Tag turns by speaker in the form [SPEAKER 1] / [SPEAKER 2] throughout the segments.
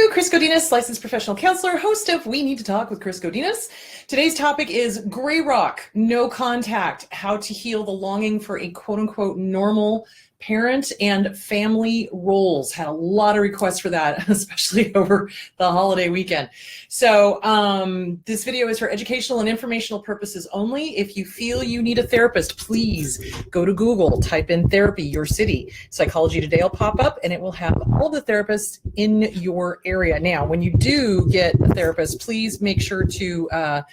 [SPEAKER 1] Chris Godinez, licensed professional counselor, host of We Need to Talk with Chris Godinez. Today's topic is gray rock, no contact, how to heal the longing for a quote-unquote normal parent and family roles. Had a lot of requests for that, especially over the holiday weekend. So this video is for educational and informational purposes only. If you feel you need a therapist, please go to Google, type in therapy, your city. Psychology Today will pop up and it will have all the therapists in your area. Now, when you do get a therapist, please make sure to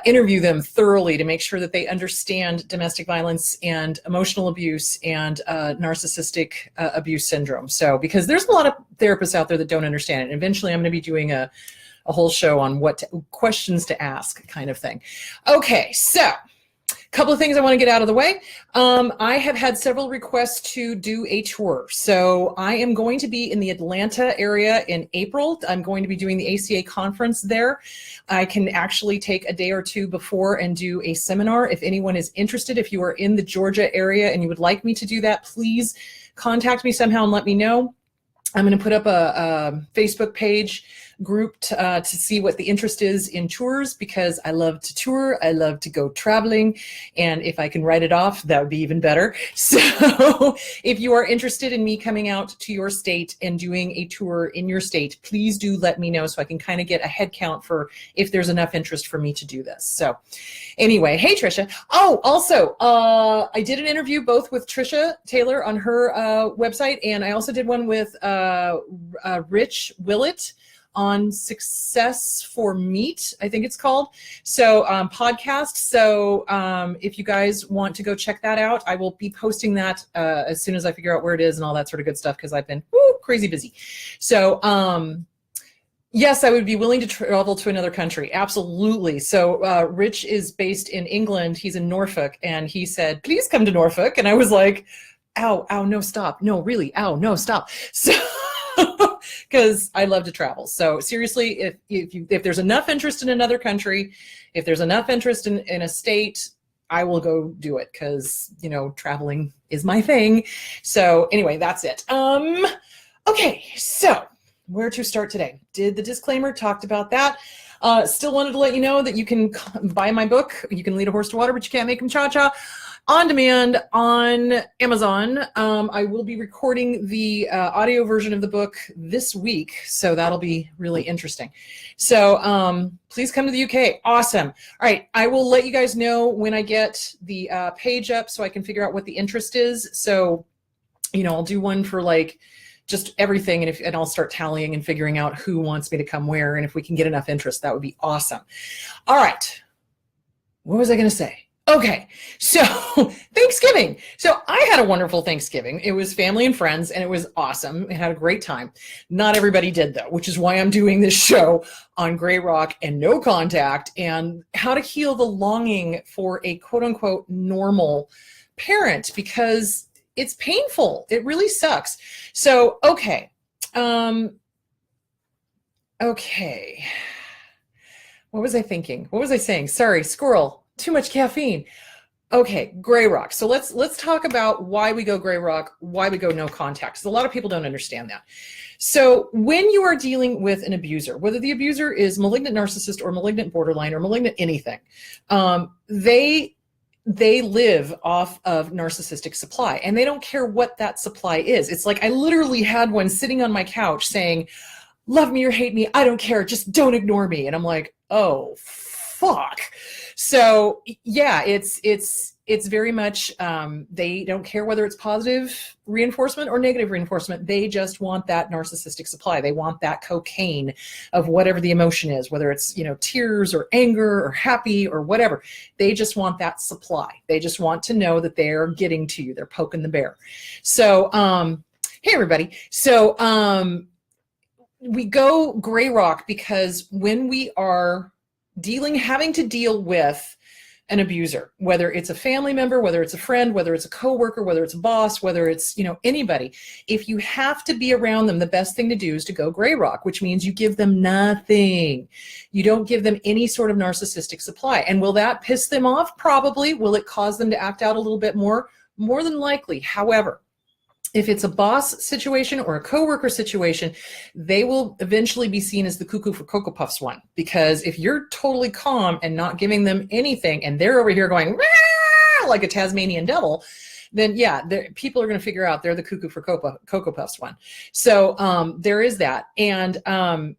[SPEAKER 1] interview them thoroughly to make sure that they understand domestic violence and emotional abuse and narcissistic abuse syndrome. So, because there's a lot of therapists out there that don't understand it. And eventually I'm going to be doing a whole show on questions to ask kind of thing. Okay, so couple of things I want to get out of the way. I have had several requests to do a tour. So I am going to be in the Atlanta area in April. I'm going to be doing the ACA conference there. I can actually take a day or two before and do a seminar. If anyone is interested, if you are in the Georgia area and you would like me to do that, please contact me somehow and let me know. I'm going to put up a Facebook page group to see what the interest is in tours, because I love to tour. I love to go traveling. And if I can write it off, that would be even better. So if you are interested in me coming out to your state and doing a tour in your state, please do let me know so I can kind of get a head count for if there's enough interest for me to do this. So anyway, hey, Trisha. Oh, also, I did an interview both with Trisha Taylor on her website, and I also did one with Rich Willett on Success for Meat, I think it's called. So podcast. So if you guys want to go check that out, I will be posting that as soon as I figure out where it is and all that sort of good stuff, because I've been crazy busy. So yes, I would be willing to travel to another country. Absolutely. So Rich is based in England. He's in Norfolk, and he said, please come to Norfolk. And I was like, ow, no, stop. No, really, ow, no, stop. So because I love to travel. So seriously, if there's enough interest in another country, if there's enough interest in a state, I will go do it, because, you know, traveling is my thing. So anyway, that's it. Okay, so where to start today? Did the disclaimer, talked about that. Still wanted to let you know that you can buy my book. You can lead a horse to water, but you can't make him cha-cha. On demand on Amazon. I will be recording the audio version of the book this week, so that'll be really interesting. So please come to the UK. Awesome. All right, I will let you guys know when I get the page up so I can figure out what the interest is. So, you know, I'll do one for like just everything, and I'll start tallying and figuring out who wants me to come where, and if we can get enough interest, that would be awesome. All right, what was I going to say? Okay, so Thanksgiving. So I had a wonderful Thanksgiving. It was family and friends, and it was awesome. I had a great time. Not everybody did, though, which is why I'm doing this show on gray rock and no contact and how to heal the longing for a quote-unquote normal parent, because it's painful. It really sucks. So, okay. Okay. What was I thinking? What was I saying? Sorry, squirrel. Too much caffeine. Okay, gray rock. So let's talk about why we go gray rock, why we go no contact, because a lot of people don't understand that. So when you are dealing with an abuser, whether the abuser is malignant narcissist or malignant borderline or malignant anything, they live off of narcissistic supply, and they don't care what that supply is. It's like I literally had one sitting on my couch saying, love me or hate me, I don't care, just don't ignore me. And I'm like, oh, fuck. So yeah, it's very much, they don't care whether it's positive reinforcement or negative reinforcement. They just want that narcissistic supply. They want that cocaine of whatever the emotion is, whether it's, you know, tears or anger or happy or whatever. They just want that supply. They just want to know that they're getting to you. They're poking the bear. So, hey everybody. So, we go gray rock because when we are having to deal with an abuser, whether it's a family member, whether it's a friend, whether it's a coworker, whether it's a boss, whether it's, you know, anybody, if you have to be around them, the best thing to do is to go gray rock, which means you give them nothing. You don't give them any sort of narcissistic supply. And will that piss them off? Probably. Will it cause them to act out a little bit more? More than likely. However, If it's a boss situation or a coworker situation, they will eventually be seen as the cuckoo for Cocoa Puffs one. Because if you're totally calm and not giving them anything, and they're over here going "Rah!" like a Tasmanian devil, then yeah, people are going to figure out they're the cuckoo for Cocoa Puffs one. So there is that. And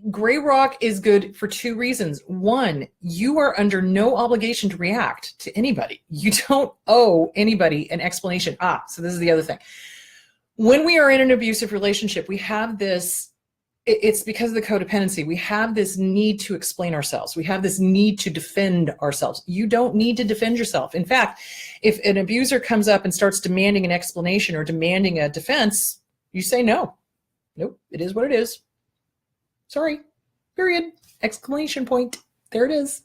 [SPEAKER 1] Gray rock is good for two reasons. One, you are under no obligation to react to anybody. You don't owe anybody an explanation. So this is the other thing. When we are in an abusive relationship, we have this, it's because of the codependency. We have this need to explain ourselves. We have this need to defend ourselves. You don't need to defend yourself. In fact, if an abuser comes up and starts demanding an explanation or demanding a defense, you say no. Nope, it is what it is. Sorry, period, exclamation point. There it is.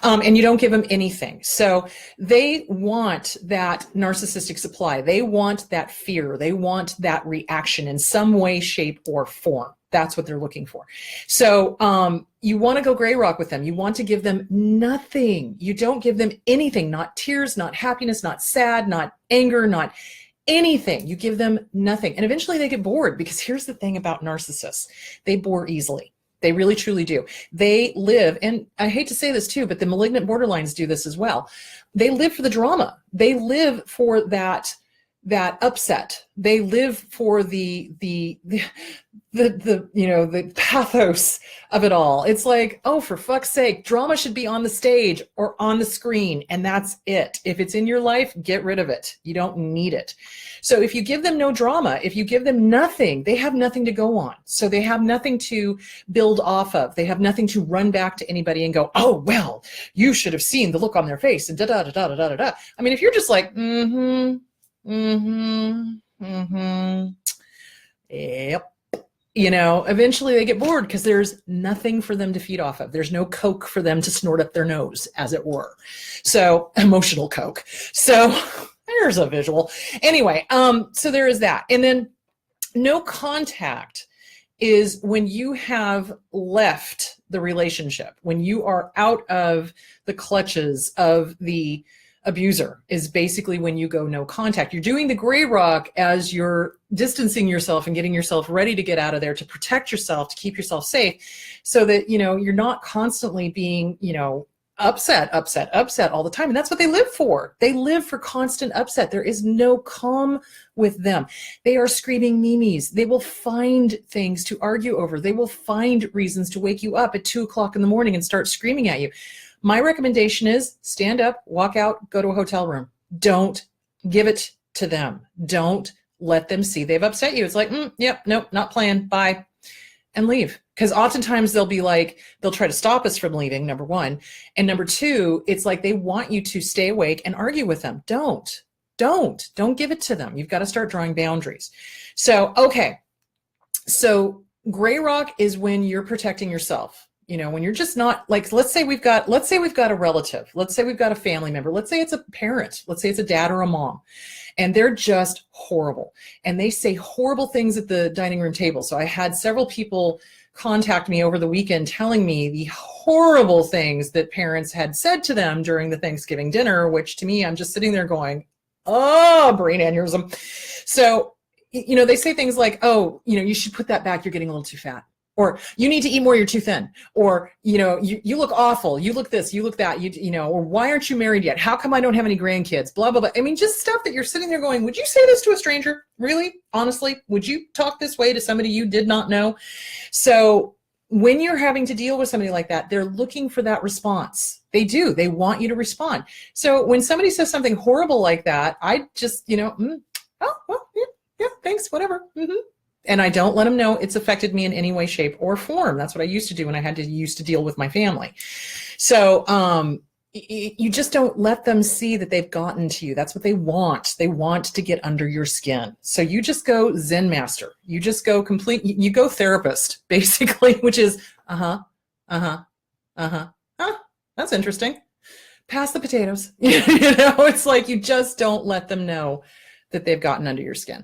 [SPEAKER 1] And you don't give them anything. So they want that narcissistic supply. They want that fear. They want that reaction in some way, shape, or form. That's what they're looking for. So you want to go gray rock with them. You want to give them nothing. You don't give them anything, not tears, not happiness, not sad, not anger, not anything. You give them nothing. And eventually they get bored, because here's the thing about narcissists. They bore easily. They really, truly do. They live, and I hate to say this too, but the malignant borderlines do this as well. They live for the drama. They live for that upset. They live for the pathos of it all. It's like, oh, for fuck's sake, drama should be on the stage or on the screen, and that's it. If it's in your life, get rid of it. You don't need it. So if you give them no drama, if you give them nothing, they have nothing to go on. So they have nothing to build off of. They have nothing to run back to anybody and go, oh, well, you should have seen the look on their face and da-da-da-da-da-da-da. I mean, if you're just like, yep. Eventually they get bored, because there's nothing for them to feed off of. There's no Coke for them to snort up their nose, as it were. So emotional Coke. So there's a visual. Anyway, so there is that. And then no contact is when you have left the relationship, when you are out of the clutches of the abuser, is basically when you go no contact. You're doing the gray rock as you're distancing yourself and getting yourself ready to get out of there, to protect yourself, to keep yourself safe, so that, you're not constantly being, upset all the time. And that's what they live for. They live for constant upset. There is no calm with them. They are screaming memes. They will find things to argue over. They will find reasons to wake you up at 2:00 in the morning and start screaming at you. My recommendation is stand up, walk out, go to a hotel room. Don't give it to them. Don't let them see they've upset you. It's like, yep, nope, not playing, bye, and leave. Because oftentimes they'll try to stop us from leaving, number one. And number two, it's like they want you to stay awake and argue with them. Don't give it to them. You've got to start drawing boundaries. So, okay. So gray rock is when you're protecting yourself. When you're just not, like, let's say we've got a relative, let's say we've got a family member, let's say it's a parent, let's say it's a dad or a mom, and they're just horrible. And they say horrible things at the dining room table. So I had several people contact me over the weekend telling me the horrible things that parents had said to them during the Thanksgiving dinner, which to me, I'm just sitting there going, oh, brain aneurysm. So, they say things like, oh, you should put that back. You're getting a little too fat. Or you need to eat more, you're too thin. Or, you look awful. You look this, you look that, or why aren't you married yet? How come I don't have any grandkids? Blah, blah, blah. I mean, just stuff that you're sitting there going, would you say this to a stranger? Really? Honestly, would you talk this way to somebody you did not know? So when you're having to deal with somebody like that, they're looking for that response. They do. They want you to respond. So when somebody says something horrible like that, I just, oh, well, yeah, thanks, whatever. And I don't let them know it's affected me in any way, shape, or form. That's what I used to do when I used to deal with my family. So you just don't let them see that they've gotten to you. That's what they want. They want to get under your skin. So you just go Zen master. You just go you go therapist, basically, which is, that's interesting. Pass the potatoes. It's like you just don't let them know that they've gotten under your skin.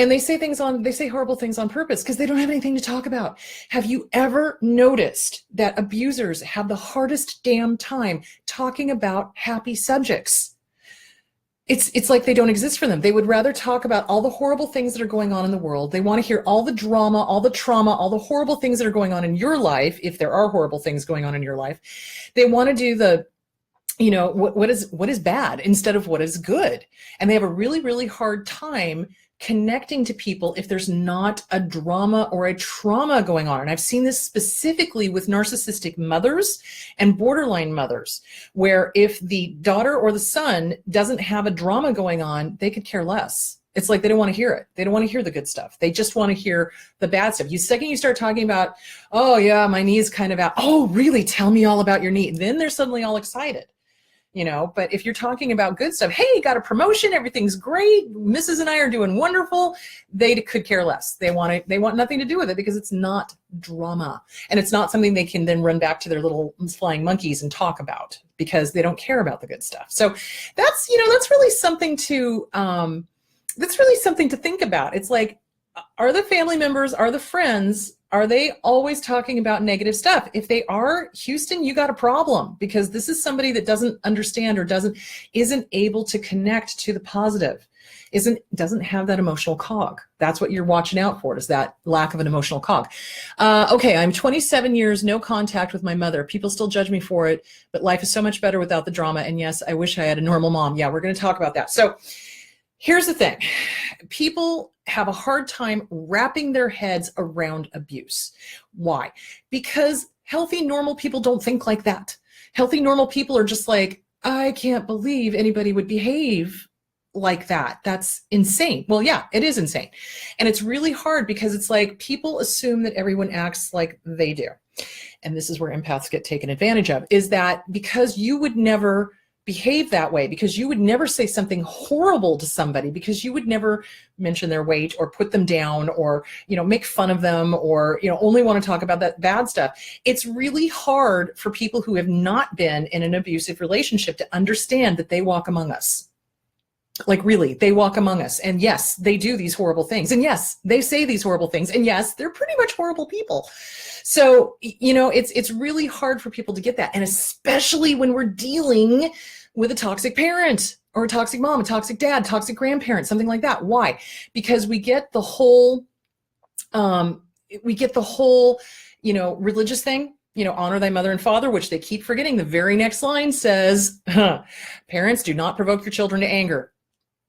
[SPEAKER 1] And they say horrible things on purpose because they don't have anything to talk about. Have you ever noticed that abusers have the hardest damn time talking about happy subjects? it's like they don't exist for them. They would rather talk about all the horrible things that are going on in the world. They want to hear all the drama, all the trauma, all the horrible things that are going on in your life, if there are horrible things going on in your life. They want to do the, what is bad instead of what is good. And they have a really, really hard time connecting to people if there's not a drama or a trauma going on. And I've seen this specifically with narcissistic mothers and borderline mothers, where if the daughter or the son doesn't have a drama going on, they could care less. It's like they don't want to hear it. They don't want to hear the good stuff. They just want to hear the bad stuff. The second you start talking about, oh yeah, my knee is kind of out. Oh, really? Tell me all about your knee. Then they're suddenly all excited. But if you're talking about good stuff, hey, got a promotion, everything's great, Mrs. and I are doing wonderful, they could care less. They want nothing to do with it because it's not drama. And it's not something they can then run back to their little flying monkeys and talk about because they don't care about the good stuff. So that's really something to think about. It's like, are the family members, are the friends, are they always talking about negative stuff? If they are, Houston, you got a problem, because this is somebody that doesn't understand or isn't able to connect to the positive, doesn't have that emotional cog. That's what you're watching out for, is that lack of an emotional cog. Okay, I'm 27 years, no contact with my mother. People still judge me for it, but life is so much better without the drama. And yes, I wish I had a normal mom. Yeah, we're going to talk about that. So here's the thing. People have a hard time wrapping their heads around abuse. Why? Because healthy, normal people don't think like that. Healthy, normal people are just like, I can't believe anybody would behave like that. That's insane. Well, yeah, it is insane. And it's really hard because it's like people assume that everyone acts like they do. And this is where empaths get taken advantage of, is that because you would never behave that way, because you would never say something horrible to somebody, because you would never mention their weight or put them down or, make fun of them or, only want to talk about that bad stuff. It's really hard for people who have not been in an abusive relationship to understand that they walk among us. Like, really, they walk among us. And yes, they do these horrible things. And yes, they say these horrible things. And yes, they're pretty much horrible people. So, it's really hard for people to get that. And especially when we're dealing with a toxic parent or a toxic mom, a toxic dad, toxic grandparent, something like that. Why? Because we get the whole, religious thing, honor thy mother and father, which they keep forgetting. The very next line says, parents, do not provoke your children to anger.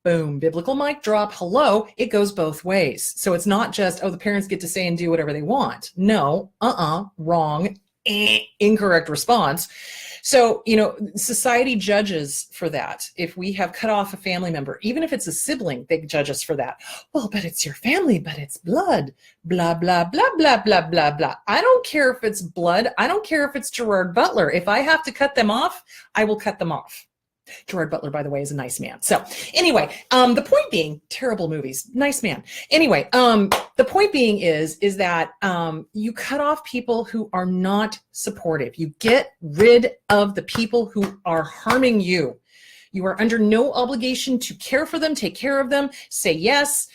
[SPEAKER 1] Boom, biblical mic drop. Hello, it goes both ways. So it's not just, the parents get to say and do whatever they want. No, wrong, incorrect response. So, society judges for that. If we have cut off a family member, even if it's a sibling, they judge us for that. Well, but it's your family, but it's blood, blah, blah, blah, blah, blah, blah, blah. I don't care if it's blood. I don't care if it's Gerard Butler. If I have to cut them off, I will cut them off. Gerard Butler, by the way, is a nice man. So anyway, the point being, terrible movies, nice man. Anyway, the point being is that you cut off people who are not supportive. You get rid of the people who are harming you. You are under no obligation to care for them, take care of them, say yes,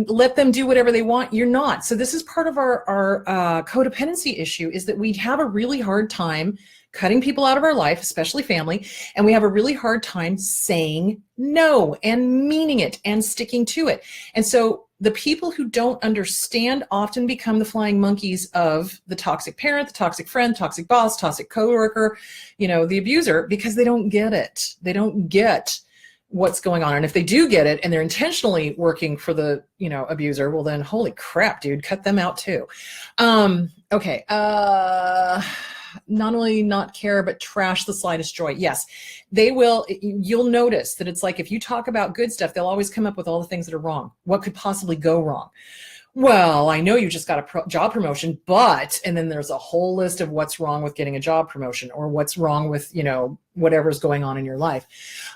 [SPEAKER 1] let them do whatever they want. You're not. So this is part of our codependency issue, is that we have a really hard time cutting people out of our life, especially family, and we have a really hard time saying no and meaning it and sticking to it. And so the people who don't understand often become the flying monkeys of the toxic parent, the toxic friend, toxic boss, toxic coworker, the abuser, because they don't get it. They don't get what's going on. And if they do get it and they're intentionally working for the, abuser, well then, holy crap, dude, cut them out too. Okay. Not only not care, but trash the slightest joy. Yes, they will. You'll notice that it's like, if you talk about good stuff, they'll always come up with all the things that are wrong. What could possibly go wrong? Well, I know you just got a job promotion, but, and then there's a whole list of what's wrong with getting a job promotion, or what's wrong with, whatever's going on in your life.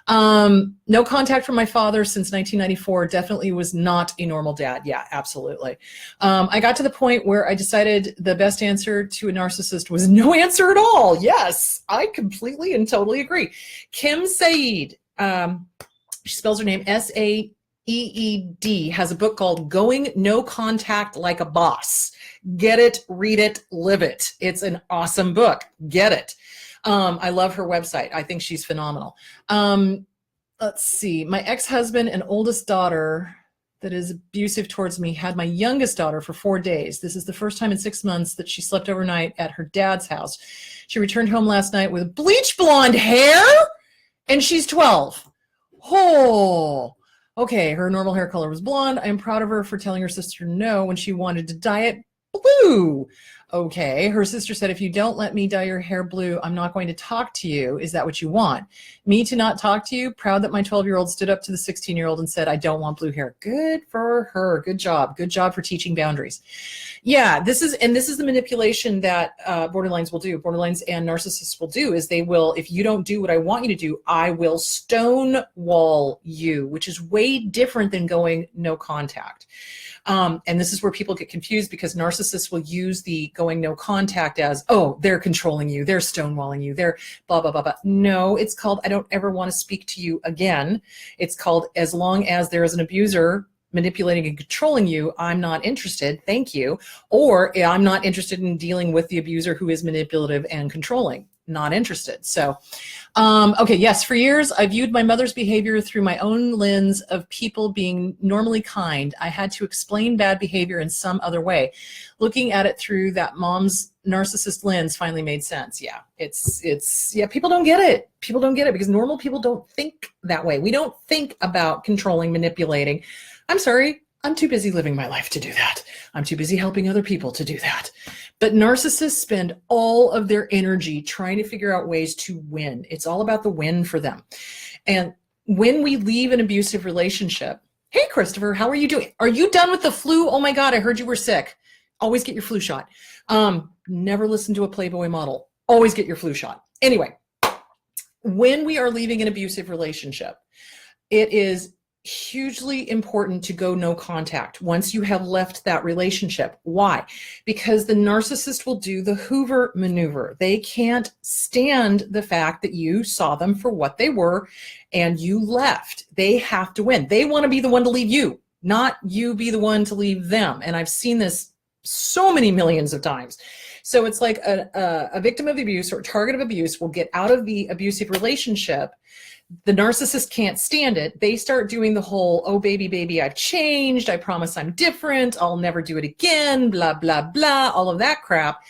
[SPEAKER 1] No contact from my father since 1994. Definitely was not a normal dad. Yeah, absolutely. I got to the point where I decided the best answer to a narcissist was no answer at all. Yes, I completely and totally agree. Kim Saeed, she spells her name Saeed, has a book called Going No Contact Like a Boss. Get it, read it, live it. It's an awesome book. Get it. I love her website. I think she's phenomenal. Let's see. My ex-husband and oldest daughter that is abusive towards me had my youngest daughter for 4 days. This is the first time in 6 months that she slept overnight at her dad's house. She returned home last night with bleach blonde hair, and she's 12. Oh, okay. Her normal hair color was blonde. I'm proud of her for telling her sister no when she wanted to dye it blue. Okay. Her sister said, if you don't let me dye your hair blue, I'm not going to talk to you. Is that what you want? Me to not talk to you? Proud that my 12-year-old stood up to the 16-year-old and said, I don't want blue hair. Good for her. Good job. Good job for teaching boundaries. Yeah, this is the manipulation that borderlines will do. Borderlines and narcissists will do is they will, if you don't do what I want you to do, I will stonewall you, which is way different than going no contact. And this is where people get confused because narcissists will use the going no contact as, oh, they're controlling you, they're stonewalling you, they're blah, blah, blah, blah. No, it's called, I don't ever want to speak to you again. It's called, as long as there is an abuser manipulating and controlling you, I'm not interested, thank you. Or I'm not interested in dealing with the abuser who is manipulative and controlling. Not interested. So, okay, yes, for years, I viewed my mother's behavior through my own lens of people being normally kind. I had to explain bad behavior in some other way. Looking at it through that mom's narcissist lens finally made sense. Yeah, yeah, people don't get it. People don't get it because normal people don't think that way. We don't think about controlling, manipulating. I'm sorry, I'm too busy living my life to do that. I'm too busy helping other people to do that. But narcissists spend all of their energy trying to figure out ways to win. It's all about the win for them. And when we leave an abusive relationship, hey, Christopher, how are you doing? Are you done with the flu? Oh my God, I heard you were sick. Always get your flu shot. Never listen to a Playboy model. Always get your flu shot. Anyway, when we are leaving an abusive relationship, it is hugely important to go no contact once you have left that relationship. Why? Because the narcissist will do the Hoover maneuver. They can't stand the fact that you saw them for what they were and you left. They have to win. They want to be the one to leave you, not you be the one to leave them. And I've seen this so many millions of times. So it's like a victim of abuse or a target of abuse will get out of the abusive relationship. The narcissist can't stand it. They start doing the whole, oh, baby, I've changed. I promise I'm different. I'll never do it again, blah, blah, blah, all of that crap.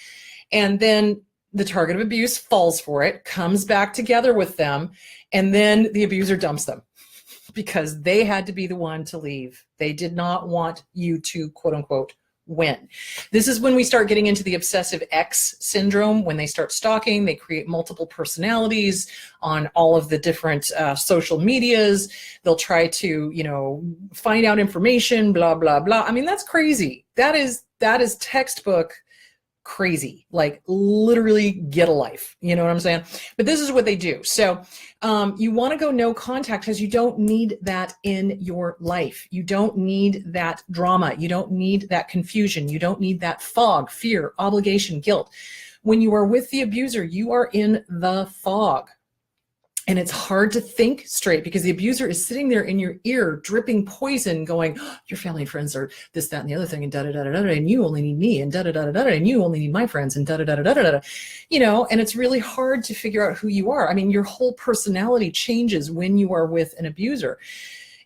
[SPEAKER 1] And then the target of abuse falls for it, comes back together with them, and then the abuser dumps them because they had to be the one to leave. They did not want you to, quote unquote, win. This is when we start getting into the obsessive X syndrome. When they start stalking, they create multiple personalities on all of the different social medias. They'll try to, find out information, blah, blah, blah. I mean, that's crazy. That is textbook crazy, like literally get a life. You know what I'm saying? But this is what they do. So you want to go no contact because you don't need that in your life. You don't need that drama. You don't need that confusion. You don't need that fog, fear, obligation, guilt. When you are with the abuser, you are in the fog. And it's hard to think straight because the abuser is sitting there in your ear, dripping poison, going, oh, your family and friends are this, that, and the other thing, and da-da-da-da-da, and you only need me, and da-da-da-da-da, and you only need my friends, and da-da-da-da-da-da, and it's really hard to figure out who you are. I mean, your whole personality changes when you are with an abuser.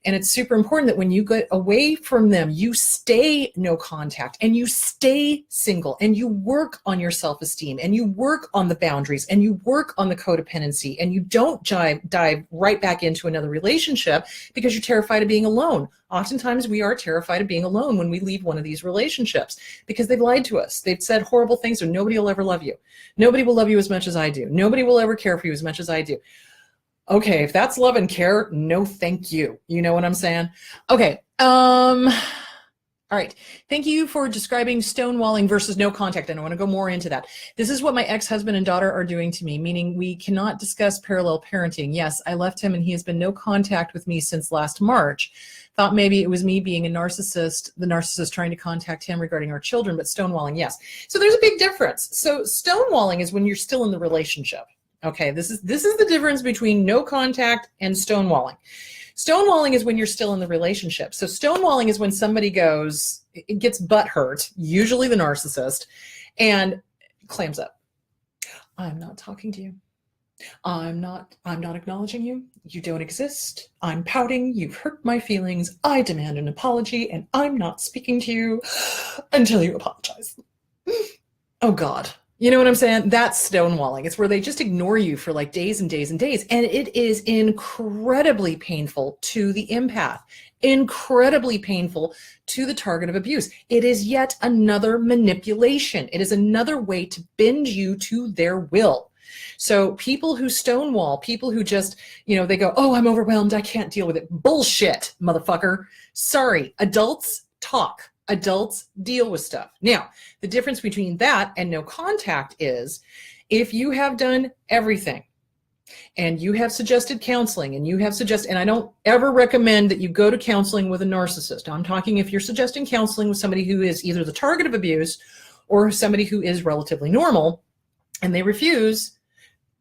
[SPEAKER 1] And it's super important that when you get away from them, you stay no contact and you stay single and you work on your self-esteem and you work on the boundaries and you work on the codependency and you don't dive right back into another relationship because you're terrified of being alone. Oftentimes we are terrified of being alone when we leave one of these relationships because they've lied to us. They've said horrible things or nobody will ever love you. Nobody will love you as much as I do. Nobody will ever care for you as much as I do. Okay, if that's love and care, no thank you. You know what I'm saying? Okay. All right. Thank you for describing stonewalling versus no contact. And I want to go more into that. This is what my ex-husband and daughter are doing to me, meaning we cannot discuss parallel parenting. Yes, I left him and he has been no contact with me since last March. Thought maybe it was me being a narcissist, the narcissist trying to contact him regarding our children, but stonewalling, yes. So there's a big difference. So stonewalling is when you're still in the relationship. Okay, this is the difference between no contact and stonewalling. Stonewalling is when you're still in the relationship. So stonewalling is when somebody it gets butt hurt, usually the narcissist, and clams up. I'm not talking to you. I'm not acknowledging you. You don't exist. I'm pouting. You've hurt my feelings. I demand an apology, and I'm not speaking to you until you apologize. Oh God. You know what I'm saying? That's stonewalling. It's where they just ignore you for like days and days and days. And it is incredibly painful to the empath, incredibly painful to the target of abuse. It is yet another manipulation. It is another way to bend you to their will. So people who stonewall, people who just, they go, oh, I'm overwhelmed, I can't deal with it. Bullshit, motherfucker. Sorry, adults talk. Adults deal with stuff. Now, the difference between that and no contact is if you have done everything and you have suggested counseling and I don't ever recommend that you go to counseling with a narcissist. I'm talking if you're suggesting counseling with somebody who is either the target of abuse or somebody who is relatively normal and they refuse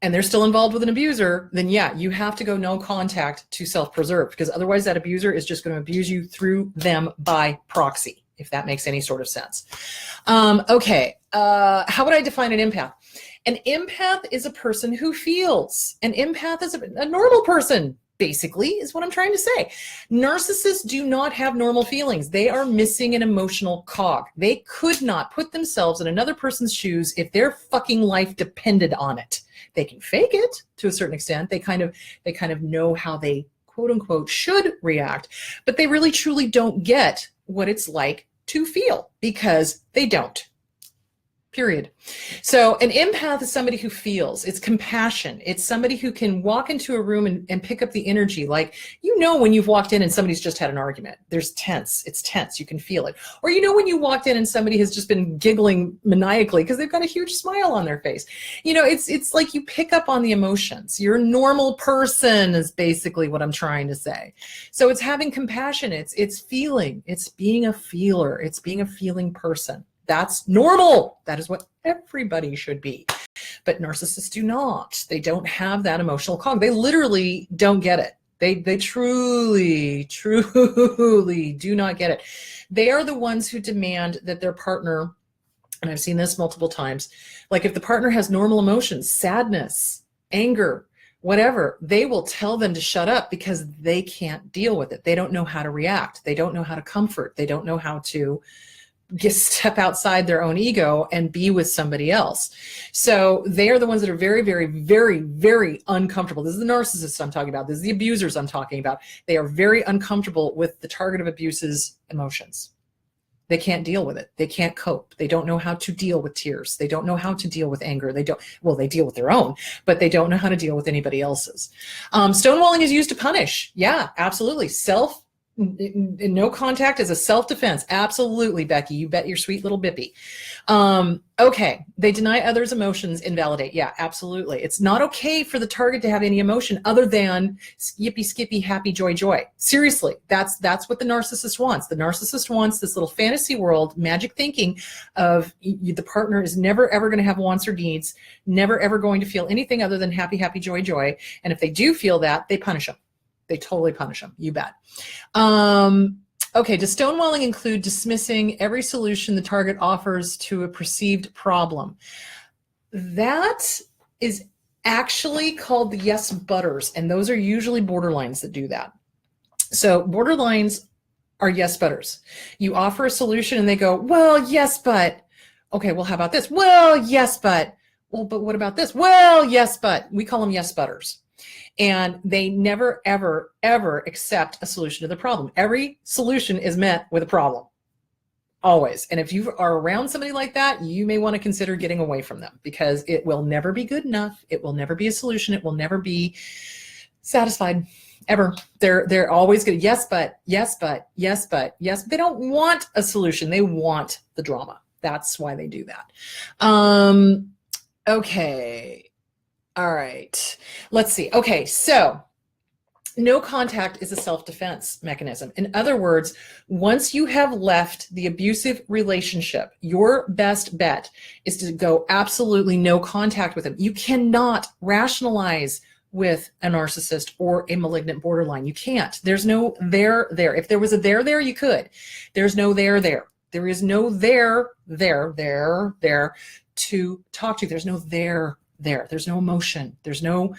[SPEAKER 1] and they're still involved with an abuser, then yeah, you have to go no contact to self-preserve because otherwise that abuser is just going to abuse you through them by proxy, if that makes any sort of sense. Okay, how would I define an empath? An empath is a person who feels. An empath is a normal person, basically, is what I'm trying to say. Narcissists do not have normal feelings. They are missing an emotional cog. They could not put themselves in another person's shoes if their fucking life depended on it. They can fake it to a certain extent. They kind of know how they quote unquote should react, but they really truly don't get what it's like to feel because they don't. Period. So an empath is somebody who feels. It's compassion. It's somebody who can walk into a room and pick up the energy. Like, when you've walked in and somebody's just had an argument, there's tense. It's tense. You can feel it. Or when you walked in and somebody has just been giggling maniacally because they've got a huge smile on their face. It's like you pick up on the emotions. You're a normal person is basically what I'm trying to say. So it's having compassion. It's feeling. It's being a feeler. It's being a feeling person. That's normal. That is what everybody should be. But narcissists do not. They don't have that emotional cog. They literally don't get it. They truly, truly do not get it. They are the ones who demand that their partner, and I've seen this multiple times, like if the partner has normal emotions, sadness, anger, whatever, they will tell them to shut up because they can't deal with it. They don't know how to react. They don't know how to comfort. They don't know how to step outside their own ego and be with somebody else. So they are the ones that are very, very, very, very uncomfortable. This is the narcissists I'm talking about. This is the abusers I'm talking about. They are very uncomfortable with the target of abuse's emotions. They can't deal with it. They can't cope. They don't know how to deal with tears. They don't know how to deal with anger. They deal with their own, but they don't know how to deal with anybody else's. Stonewalling is used to punish. Yeah, absolutely. No contact is a self-defense. Absolutely, Becky. You bet your sweet little bippy. Okay. They deny others' emotions, invalidate. Yeah, absolutely. It's not okay for the target to have any emotion other than yippee, skippy, happy, joy, joy. Seriously, that's what the narcissist wants. The narcissist wants this little fantasy world, magic thinking of the partner is never, ever going to have wants or needs, never, ever going to feel anything other than happy, happy, joy, joy. And if they do feel that, they punish them. They totally punish them. You bet. Okay, does stonewalling include dismissing every solution the target offers to a perceived problem? That is actually called the yes butters, and those are usually borderlines that do that. So borderlines are yes butters. You offer a solution and they go, well, yes, but. Okay, well, how about this? Well, yes, but. Well, but what about this? Well, yes, but. We call them yes butters. And they never, ever, ever accept a solution to the problem. Every solution is met with a problem, always. And if you are around somebody like that, you may want to consider getting away from them because it will never be good enough. It will never be a solution. It will never be satisfied, ever. They're always good. Yes, but, yes, but, yes, but, yes. They don't want a solution. They want the drama. That's why they do that. Okay. All right, let's see. Okay, so no contact is a self-defense mechanism. In other words, once you have left the abusive relationship, your best bet is to go absolutely no contact with them. You cannot rationalize with a narcissist or a malignant borderline. You can't. There's no there. If there was a there, you could. There's no there. There is no there to talk to. There's no there. there. There's no emotion. There's no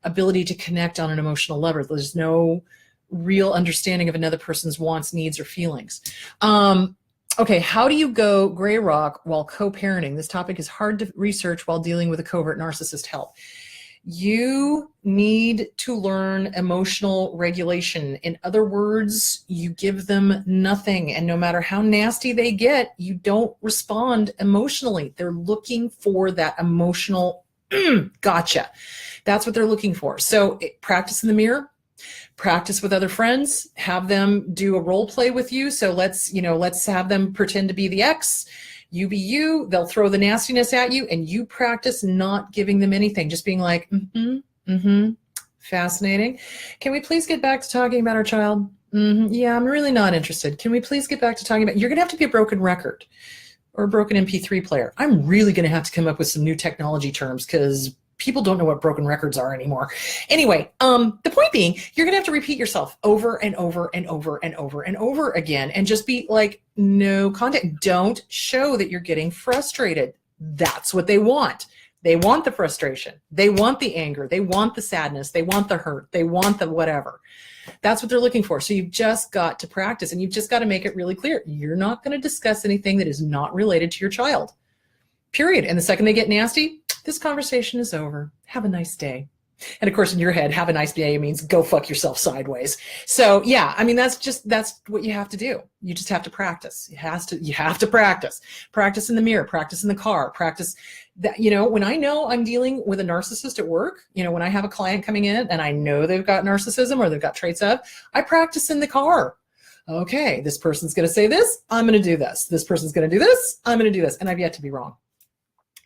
[SPEAKER 1] ability to connect on an emotional level. There's no real understanding of another person's wants, needs, or feelings. Okay, how do you go gray rock while co-parenting? This topic is hard to research while dealing with a covert narcissist. Help. You need to learn emotional regulation. In other words, you give them nothing, and no matter how nasty they get, you don't respond emotionally. They're looking for that emotional gotcha. That's what they're looking for. So practice in the mirror, practice with other friends, have them do a role play with you. So let's have them pretend to be the ex. You be you, they'll throw the nastiness at you, and you practice not giving them anything, just being like, fascinating. Can we please get back to talking about our child? Yeah, I'm really not interested. Can we please get back to talking about, you're gonna have to be a broken record or a broken MP3 player. I'm really gonna have to come up with some new technology terms because people don't know what broken records are anymore. Anyway, the point being, you're gonna have to repeat yourself over and over and over and over and over again, and just be like, no contact. Don't show that you're getting frustrated. That's what they want. They want the frustration. They want the anger. They want the sadness. They want the hurt. They want the whatever. That's what they're looking for. So you've just got to practice, and you've just got to make it really clear. You're not gonna discuss anything that is not related to your child. Period. And the second they get nasty, this conversation is over. Have a nice day. And of course, in your head, have a nice day means go fuck yourself sideways. So yeah, I mean, that's what you have to do. You just have to practice. You have to practice. Practice in the mirror, practice in the car, practice that, when I know I'm dealing with a narcissist at work, when I have a client coming in and I know they've got narcissism or they've got traits of, I practice in the car. Okay, this person's going to say this, I'm going to do this. This person's going to do this, I'm going to do this. And I've yet to be wrong.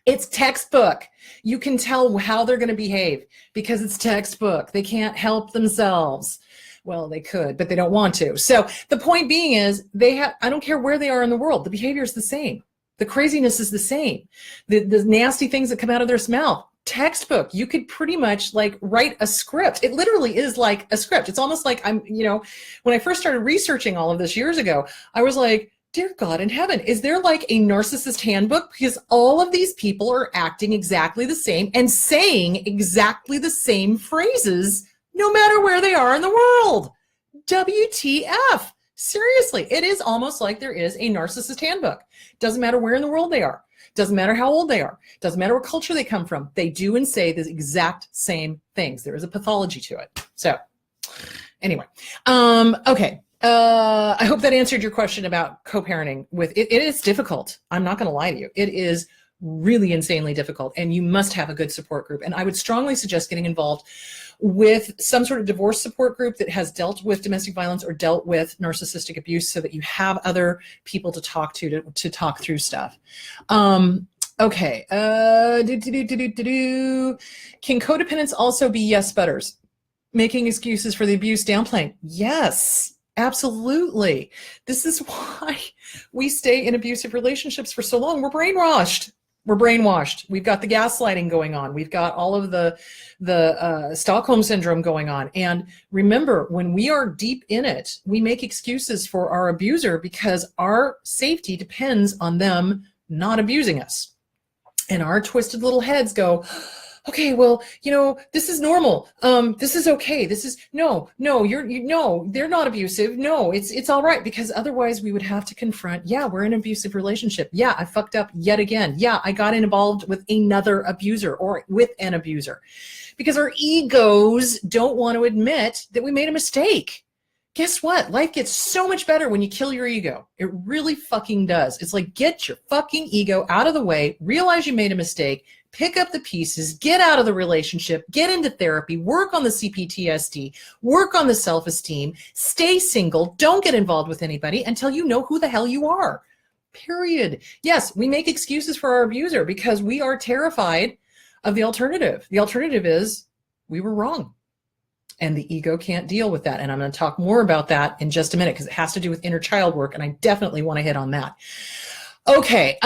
[SPEAKER 1] It's textbook. You can tell how they're going to behave because it's textbook. They can't help themselves. Well, they could, but they don't want to. So the point being is I don't care where they are in the world. The behavior is the same. The craziness is the same. The nasty things that come out of their mouth, textbook. You could pretty much like write a script. It literally is like a script. It's almost like when I first started researching all of this years ago, I was like, dear God in heaven, is there like a narcissist handbook? Because all of these people are acting exactly the same and saying exactly the same phrases, no matter where they are in the world. WTF? Seriously, it is almost like there is a narcissist handbook. Doesn't matter where in the world they are. Doesn't matter how old they are. Doesn't matter what culture they come from. They do and say the exact same things. There is a pathology to it. So anyway, okay. I hope that answered your question about co-parenting with it. It is difficult. I'm not going to lie to you. It is really insanely difficult, and you must have a good support group. And I would strongly suggest getting involved with some sort of divorce support group that has dealt with domestic violence or dealt with narcissistic abuse, so that you have other people to talk to talk through stuff. Okay. Can codependence also be yes butters? Making excuses for the abuse, downplaying? Yes. Absolutely. This is why we stay in abusive relationships for so long. We're brainwashed. We've got the gaslighting going on. We've got all of the Stockholm syndrome going on. And remember, when we are deep in it, we make excuses for our abuser because our safety depends on them not abusing us. And our twisted little heads go, okay, well, this is normal. This is okay. This is no, they're not abusive. No, it's all right, because otherwise we would have to confront, yeah, we're in an abusive relationship. Yeah, I fucked up yet again. Yeah, I got involved with another abuser or with an abuser, because our egos don't want to admit that we made a mistake. Guess what? Life gets so much better when you kill your ego. It really fucking does. It's like, get your fucking ego out of the way, realize you made a mistake, pick up the pieces, get out of the relationship, get into therapy, work on the CPTSD, work on the self-esteem, stay single, don't get involved with anybody until you know who the hell you are. Period. Yes, we make excuses for our abuser because we are terrified of the alternative. The alternative is we were wrong. And the ego can't deal with that. And I'm going to talk more about that in just a minute because it has to do with inner child work, and I definitely want to hit on that. Okay.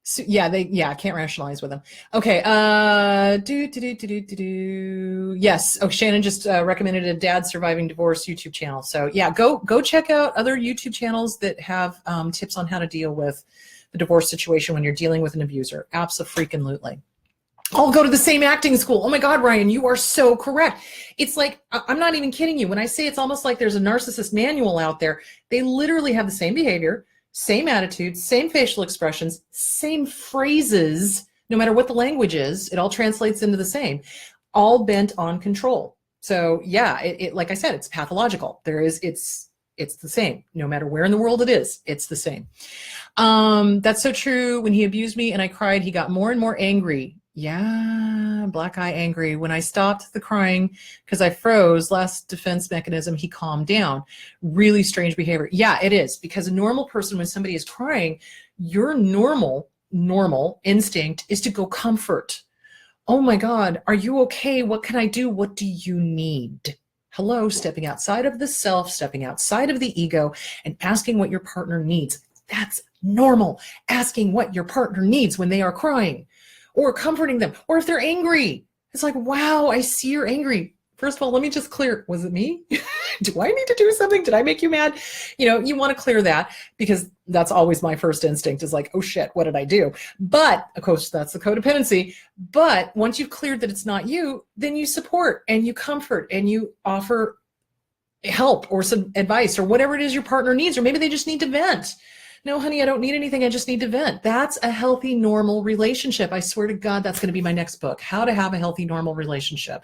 [SPEAKER 1] So I can't rationalize with them. Okay. Yes. Oh, Shannon just recommended a Dad Surviving Divorce YouTube channel. So yeah, go check out other YouTube channels that have tips on how to deal with the divorce situation when you're dealing with an abuser. Abso-freaking-lutely. all go to the same acting school. Oh my God, Ryan, you are so correct. It's like, I'm not even kidding you. When I say it's almost like there's a narcissist manual out there, they literally have the same behavior, same attitude, same facial expressions, same phrases, no matter what the language is, it all translates into the same, all bent on control. So yeah, it like I said, it's pathological. It's the same, no matter where in the world it is, it's the same. That's so true. When he abused me and I cried, he got more and more angry. Yeah, black eye angry. When I stopped the crying because I froze, last defense mechanism, he calmed down. Really strange behavior. Yeah, it is, because a normal person, when somebody is crying, your normal instinct is to go comfort. Oh my God, are you okay? What can I do? What do you need? Hello, stepping outside of the self, stepping outside of the ego, and asking what your partner needs. That's normal. Asking what your partner needs when they are crying, or comforting them, or if they're angry. It's like, wow, I see you're angry. First of all, let me just clear, was it me? Do I need to do something? Did I make you mad? You know, you want to clear that, because that's always my first instinct, is like, oh shit, what did I do? But of course, that's the codependency. But once you've cleared that it's not you, then you support and you comfort and you offer help or some advice or whatever it is your partner needs, or maybe they just need to vent. No, honey, I don't need anything. I just need to vent. That's a healthy, normal relationship. I swear to God, that's going to be my next book, How to Have a Healthy, Normal Relationship.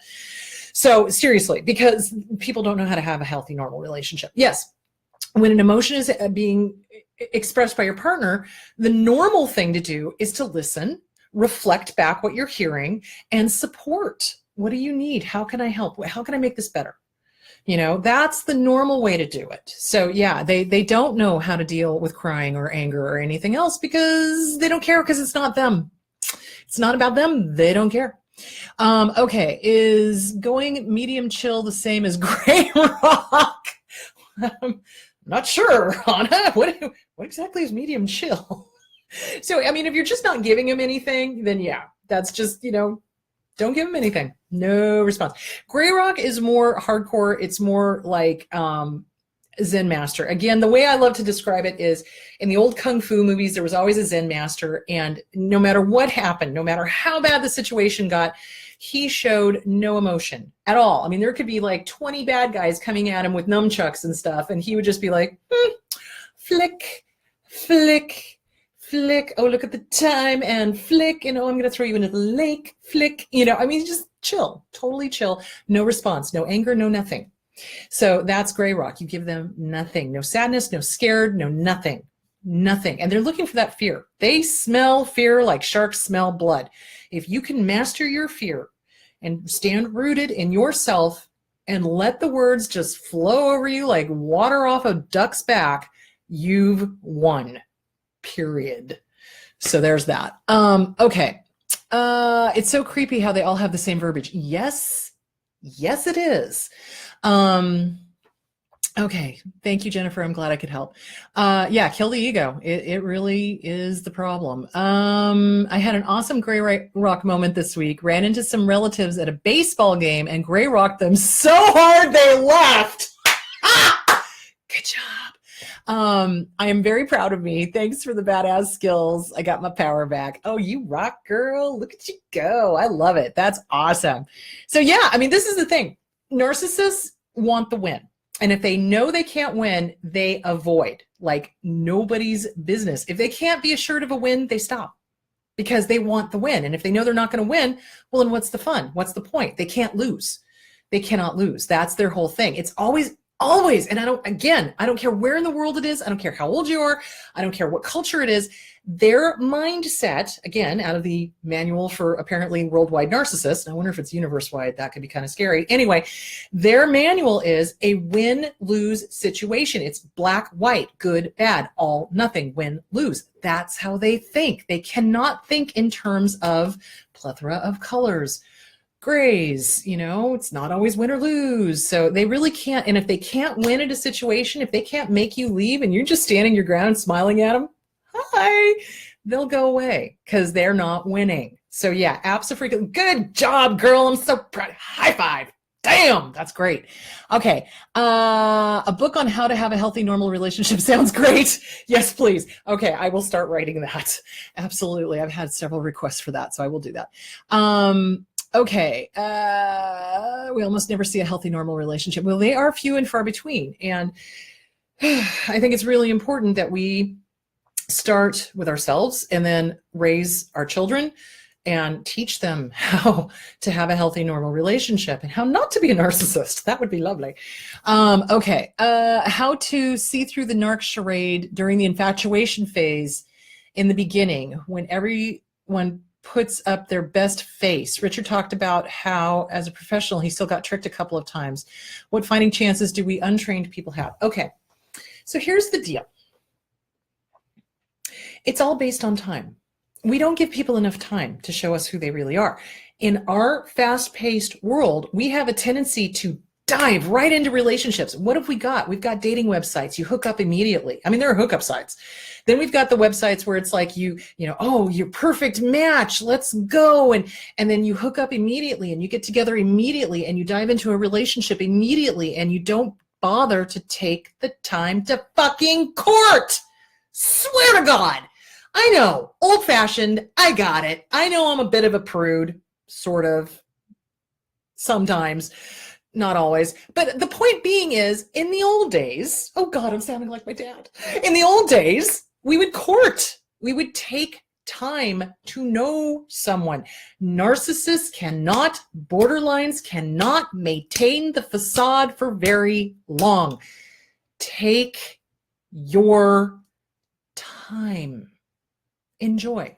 [SPEAKER 1] So seriously, because people don't know how to have a healthy, normal relationship. Yes, when an emotion is being expressed by your partner, the normal thing to do is to listen, reflect back what you're hearing, and support. What do you need? How can I help? How can I make this better? You know, that's the normal way to do it. So yeah, they don't know how to deal with crying or anger or anything else because they don't care, because it's not them. It's not about them. They don't care. Okay, is going medium chill the same as gray rock? I'm not sure, Hannah. What exactly is medium chill? So, I mean, if you're just not giving him anything, then yeah, that's just, you know, don't give him anything. No response. Gray rock is more hardcore. It's more like Zen master. Again, the way I love to describe it is, in the old Kung Fu movies, there was always a Zen master, and no matter what happened, no matter how bad the situation got, he showed no emotion at all. I mean, there could be like 20 bad guys coming at him with nunchucks and stuff, and he would just be like, flick, flick, flick. Oh, look at the time, and flick, you know, I'm going to throw you into the lake, flick, you know, I mean, just chill, totally chill. No response, no anger, no nothing. So that's gray rock. You give them nothing, no sadness, no scared, no nothing, nothing. And they're looking for that fear. They smell fear like sharks smell blood. If you can master your fear and stand rooted in yourself and let the words just flow over you like water off a duck's back, you've won, period. So there's that. Okay. It's so creepy how they all have the same verbiage. Yes, it is. Okay. Thank you, Jennifer. I'm glad I could help. Yeah, kill the ego. It really is the problem. I had an awesome gray rock moment this week. Ran into some relatives at a baseball game and gray rocked them so hard they left. Good job. I am very proud of me. Thanks for the badass skills. I got my power back. Oh, you rock, girl. Look at you go. I love it. That's awesome. So yeah, I mean, this is the thing. Narcissists want the win. And if they know they can't win, they avoid like nobody's business. If they can't be assured of a win, they stop because they want the win. And if they know they're not going to win, well, then what's the fun? What's the point? They can't lose. They cannot lose. That's their whole thing. It's always, and I don't care where in the world it is. I don't care how old you are. I don't care what culture it is. Their mindset, again, out of the manual for apparently worldwide narcissists, I wonder if it's universe-wide, that could be kind of scary. Anyway, their manual is a win-lose situation. It's black, white, good, bad, all, nothing, win, lose. That's how they think. They cannot think in terms of plethora of colors, grays, you know, it's not always win or lose. So they really can't. And if they can't win at a situation, if they can't make you leave and you're just standing your ground smiling at them, hi, they'll go away because they're not winning. So yeah, absolutely. Good job, girl. I'm so proud. High five. Damn, that's great. Okay. A book on how to have a healthy, normal relationship sounds great. Yes, please. Okay, I will start writing that. Absolutely. I've had several requests for that, so I will do that. Okay. We almost never see a healthy, normal relationship. Well, they are few and far between. And I think it's really important that we start with ourselves and then raise our children and teach them how to have a healthy, normal relationship and how not to be a narcissist. That would be lovely. Okay. How to see through the narc charade during the infatuation phase in the beginning when everyone puts up their best face. Richard talked about how, as a professional, he still got tricked a couple of times. What fighting chances do we untrained people have? Okay. So here's the deal. It's all based on time. We don't give people enough time to show us who they really are. In our fast-paced world, we have a tendency to dive right into relationships. What have we got? We've got dating websites. You hook up immediately. I mean, there are hookup sites. Then we've got the websites where it's like oh, you're perfect match. Let's go. And then you hook up immediately and you get together immediately and you dive into a relationship immediately and you don't bother to take the time to fucking court. Swear to God. I know, old-fashioned, I got it. I know I'm a bit of a prude, sort of, sometimes, not always. But the point being is, in the old days, oh God, I'm sounding like my dad. In the old days, we would court. We would take time to know someone. Narcissists cannot, borderlines cannot maintain the facade for very long. Take your time. Enjoy.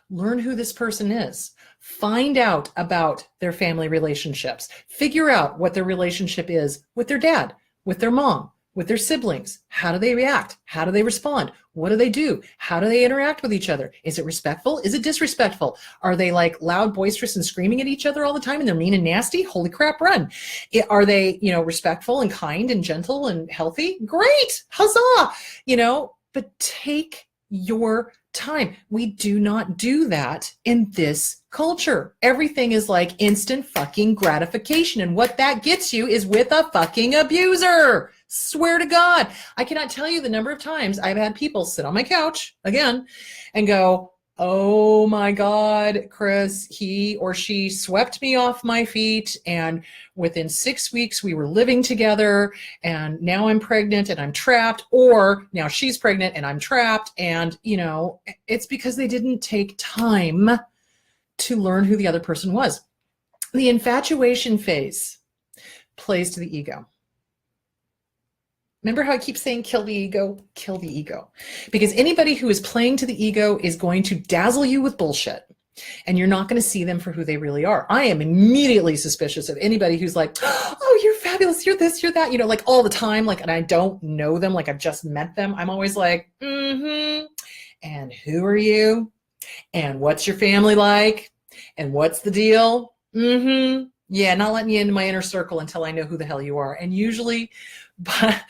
[SPEAKER 1] Learn who this person is. Find out about their family relationships. Figure out what their relationship is with their dad, with their mom, with their siblings. How do they react? How do they respond? What do they do? How do they interact with each other? Is it respectful? Is it disrespectful? Are they like loud, boisterous, and screaming at each other all the time and they're mean and nasty? Holy crap, run. Are they, respectful and kind and gentle and healthy? Great. Huzzah. But take your time. We do not do that in this culture. Everything is like instant fucking gratification. And what that gets you is with a fucking abuser. Swear to God. I cannot tell you the number of times I've had people sit on my couch again and go, oh my God, Chris, he or she swept me off my feet. And within 6 weeks, we were living together. And now I'm pregnant and I'm trapped. Or now she's pregnant and I'm trapped. And, it's because they didn't take time to learn who the other person was. The infatuation phase plays to the ego. Remember how I keep saying kill the ego? Kill the ego. Because anybody who is playing to the ego is going to dazzle you with bullshit. And you're not going to see them for who they really are. I am immediately suspicious of anybody who's like, oh, you're fabulous, you're this, you're that, like all the time, and I don't know them, like I've just met them. I'm always like, and who are you? And what's your family like? And what's the deal? Yeah, not letting you into my inner circle until I know who the hell you are. And usually, but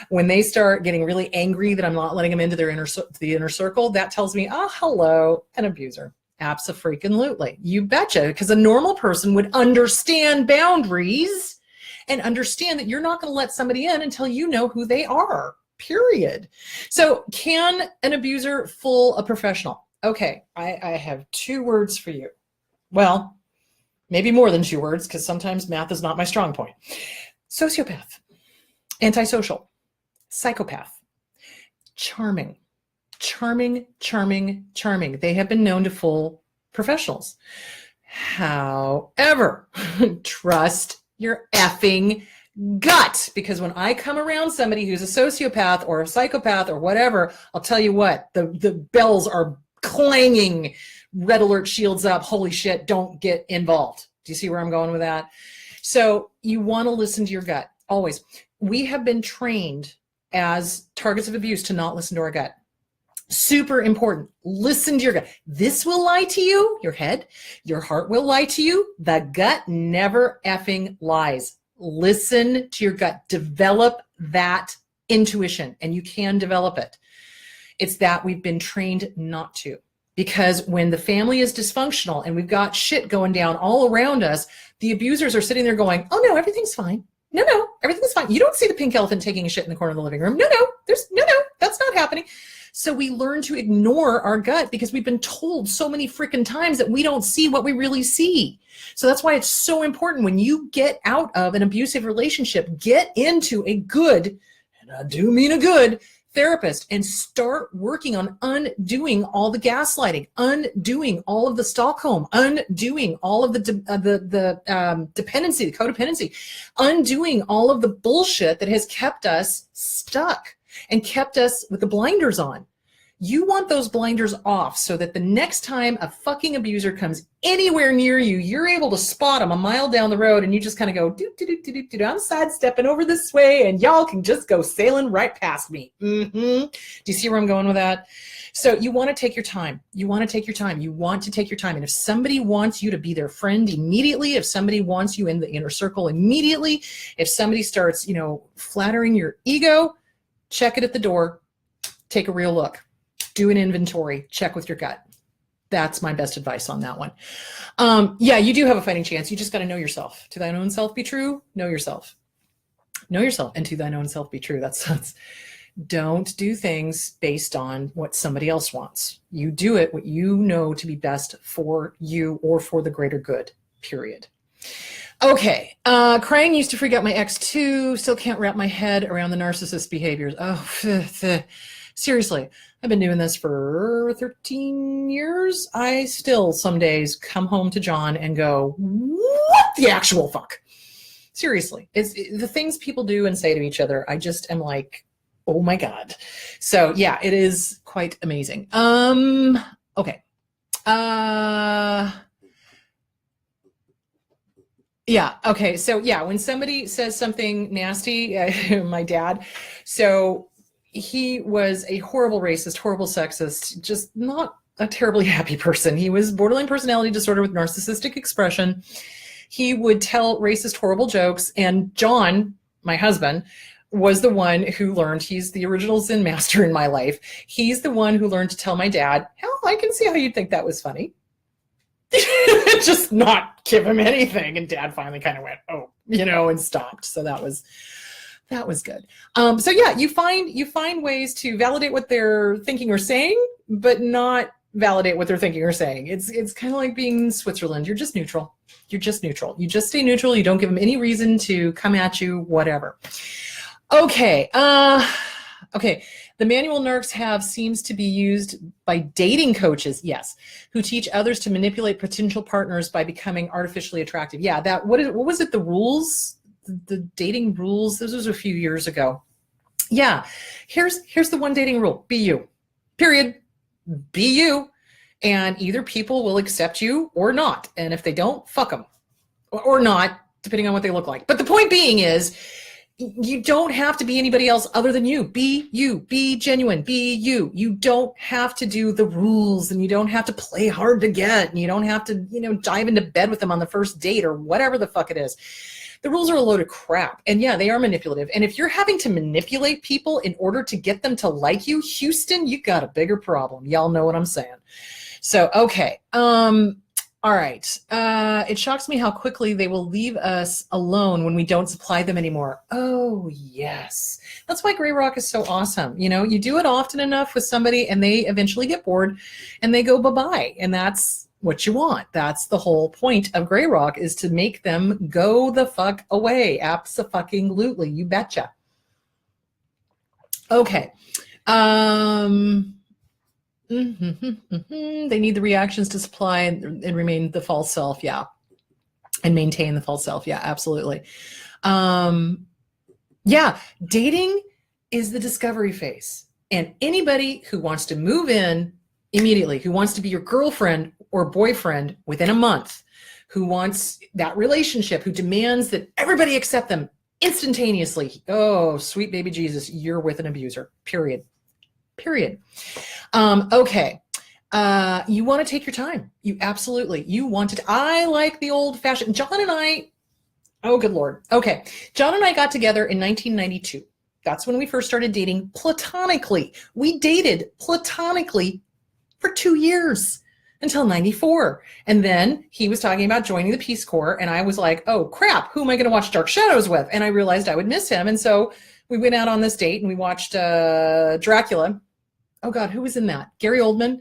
[SPEAKER 1] when they start getting really angry that I'm not letting them into the inner circle, that tells me, oh, hello, an abuser. Abso-freaking-lutely. You betcha, because a normal person would understand boundaries and understand that you're not going to let somebody in until you know who they are, period. So can an abuser fool a professional? Okay, I have 2 words for you. Well, maybe more than 2 words, because sometimes math is not my strong point. Sociopath. Antisocial, psychopath, charming. They have been known to fool professionals. However, trust your effing gut, because when I come around somebody who's a sociopath or a psychopath or whatever, I'll tell you what, the bells are clanging, red alert, shields up, holy shit, don't get involved. Do you see where I'm going with that? So you want to listen to your gut, always. We have been trained as targets of abuse to not listen to our gut. Super important. Listen to your gut. This will lie to you, your head. Your heart will lie to you. The gut never effing lies. Listen to your gut. Develop that intuition, and you can develop it. It's that we've been trained not to. Because when the family is dysfunctional and we've got shit going down all around us, the abusers are sitting there going, oh no, everything's fine. No, everything's fine. You don't see the pink elephant taking a shit in the corner of the living room. No, that's not happening. So we learn to ignore our gut because we've been told so many freaking times that we don't see what we really see. So that's why it's so important when you get out of an abusive relationship, get into a good, and I do mean a good, therapist and start working on undoing all the gaslighting, undoing all of the Stockholm, undoing all of the dependency, the codependency, undoing all of the bullshit that has kept us stuck and kept us with the blinders on. You want those blinders off so that the next time a fucking abuser comes anywhere near you, you're able to spot them a mile down the road and you just kind of go, I'm sidestepping over this way and y'all can just go sailing right past me. Do you see where I'm going with that? So you want to take your time. You want to take your time. You want to take your time. And if somebody wants you to be their friend immediately, if somebody wants you in the inner circle immediately, if somebody starts, flattering your ego, check it at the door, take a real look. Do an inventory, check with your gut. That's my best advice on that one. Yeah, you do have a fighting chance. You just got to know yourself. To thine own self be true, know yourself. Know yourself, and to thine own self be true. That's don't do things based on what somebody else wants. You do it what you know to be best for you or for the greater good, period. Okay, crying used to freak out my ex too. Still can't wrap my head around the narcissist behaviors. Oh, seriously, I've been doing this for 13 years. I still some days come home to John and go, what the actual fuck? Seriously, it's the things people do and say to each other. I just am like, oh my God. So yeah, it is quite amazing. Okay. Yeah. Okay. So yeah, when somebody says something nasty, my dad, so he was a horrible racist, horrible sexist, just not a terribly happy person. He was borderline personality disorder with narcissistic expression. He would tell racist, horrible jokes. And John, my husband, was the one who learned, he's the original Zen master in my life. He's the one who learned to tell my dad, hell, I can see how you'd think that was funny. Just not give him anything. And dad finally kind of went, oh, and stopped. So that was good. So yeah, you find ways to validate what they're thinking or saying, but not validate what they're thinking or saying. It's kind of like being in Switzerland. You're just neutral. You just stay neutral. You don't give them any reason to come at you, whatever. Okay. Okay. The manual narcs have seems to be used by dating coaches, yes, who teach others to manipulate potential partners by becoming artificially attractive. Yeah, what was it? The rules, the dating rules. This was a few years ago. Yeah, here's the one dating rule: be you. Period. Be you, and either people will accept you or not. And if they don't, fuck them, or not, depending on what they look like. But the point being is, you don't have to be anybody else other than you. Be you. Be genuine. Be you. You don't have to do the rules, and you don't have to play hard to get, and you don't have to, dive into bed with them on the first date or whatever the fuck it is. The rules are a load of crap. And yeah, they are manipulative. And if you're having to manipulate people in order to get them to like you, Houston, you got a bigger problem. Y'all know what I'm saying. So, okay. All right. It shocks me how quickly they will leave us alone when we don't supply them anymore. Oh, yes. That's why Grey Rock is so awesome. You do it often enough with somebody and they eventually get bored and they go bye-bye. And that's what you want. That's the whole point of Grey Rock, is to make them go the fuck away. Abso-fucking-lutely. You betcha. Okay. They need the reactions to supply and remain the false self. Yeah. And maintain the false self. Yeah, absolutely. Yeah. Dating is the discovery phase. And anybody who wants to move in immediately, who wants to be your girlfriend or boyfriend within a month, who wants that relationship, who demands that everybody accept them instantaneously. Oh, sweet baby Jesus, you're with an abuser. Period. Okay. You want to take your time. You want to. I like the old fashioned. John and I, oh, good Lord. Okay. John and I got together in 1992. That's when we first started dating platonically. We dated platonically for 2 years until 94. And then he was talking about joining the Peace Corps. And I was like, oh crap, who am I going to watch Dark Shadows with? And I realized I would miss him. And so we went out on this date and we watched Dracula. Oh God, who was in that? Gary Oldman,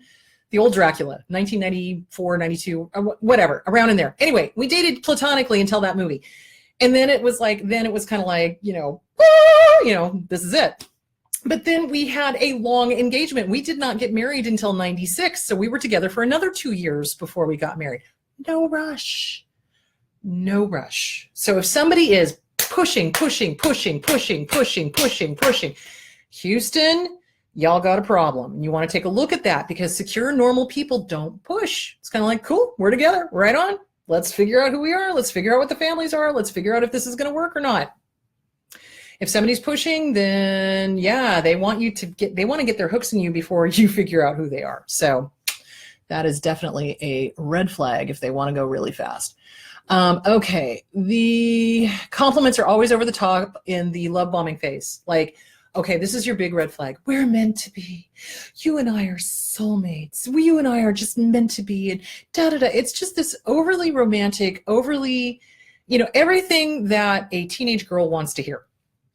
[SPEAKER 1] the old Dracula, 1994, 92, whatever, around in there. Anyway, we dated platonically until that movie. And then it was kind of like, this is it. But then we had a long engagement. We did not get married until 96. So we were together for another 2 years before we got married. No rush. No rush. So if somebody is pushing, Houston, y'all got a problem. You want to take a look at that, because secure, normal people don't push. It's kind of like, cool, we're together, right on. Let's figure out who we are. Let's figure out what the families are. Let's figure out if this is going to work or not. If somebody's pushing, then yeah, they want to get their hooks in you before you figure out who they are. So that is definitely a red flag if they want to go really fast. Okay. The compliments are always over the top in the love bombing phase. Like, okay, this is your big red flag. We're meant to be. You and I are soulmates. You and I are just meant to be. And da-da-da. It's just this overly romantic, overly, everything that a teenage girl wants to hear,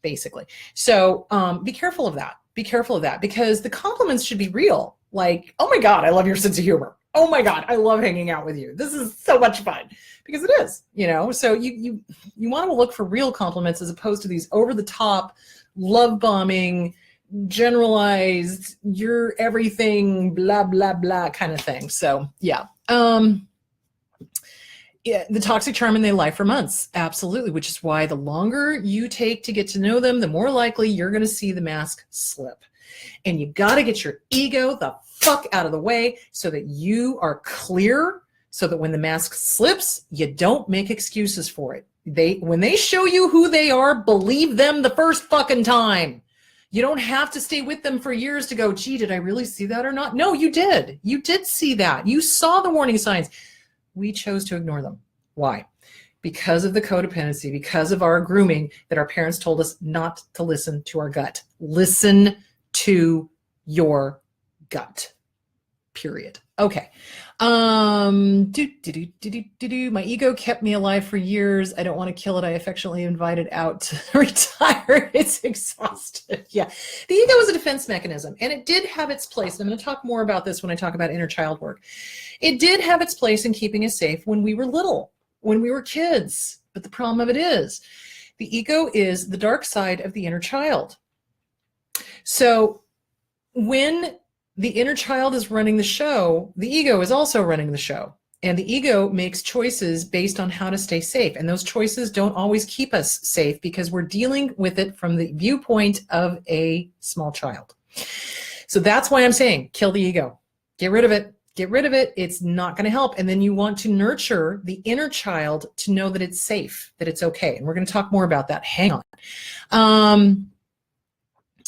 [SPEAKER 1] basically. So be careful of that. Be careful of that, because the compliments should be real. Like, oh my God, I love your sense of humor. Oh my God, I love hanging out with you. This is so much fun, because it is, So you want to look for real compliments as opposed to these over the top, love bombing, generalized, you're everything, blah, blah, blah kind of thing. So yeah. Yeah, the toxic charm in their life for months. Absolutely. Which is why the longer you take to get to know them, the more likely you're going to see the mask slip. And you got to get your ego the fuck out of the way so that you are clear, so that when the mask slips, you don't make excuses for it. When they show you who they are, believe them the first fucking time. You don't have to stay with them for years to go, gee, did I really see that or not? No, you did. You did see that. You saw the warning signs. We chose to ignore them. Why? Because of the codependency, because of our grooming that our parents told us not to listen to our gut. Listen to your gut. Period. Okay. My ego kept me alive for years. I don't want to kill it. I affectionately invite it out to retire. It's exhausted. Yeah. The ego is a defense mechanism, and it did have its place. And I'm going to talk more about this when I talk about inner child work. It did have its place in keeping us safe when we were little, when we were kids. But the problem of it is the ego is the dark side of the inner child. So when the inner child is running the show, the ego is also running the show. And the ego makes choices based on how to stay safe. And those choices don't always keep us safe because we're dealing with it from the viewpoint of a small child. So that's why I'm saying kill the ego. Get rid of it. Get rid of it. It's not going to help. And then you want to nurture the inner child to know that it's safe, that it's okay. And we're going to talk more about that. Hang on.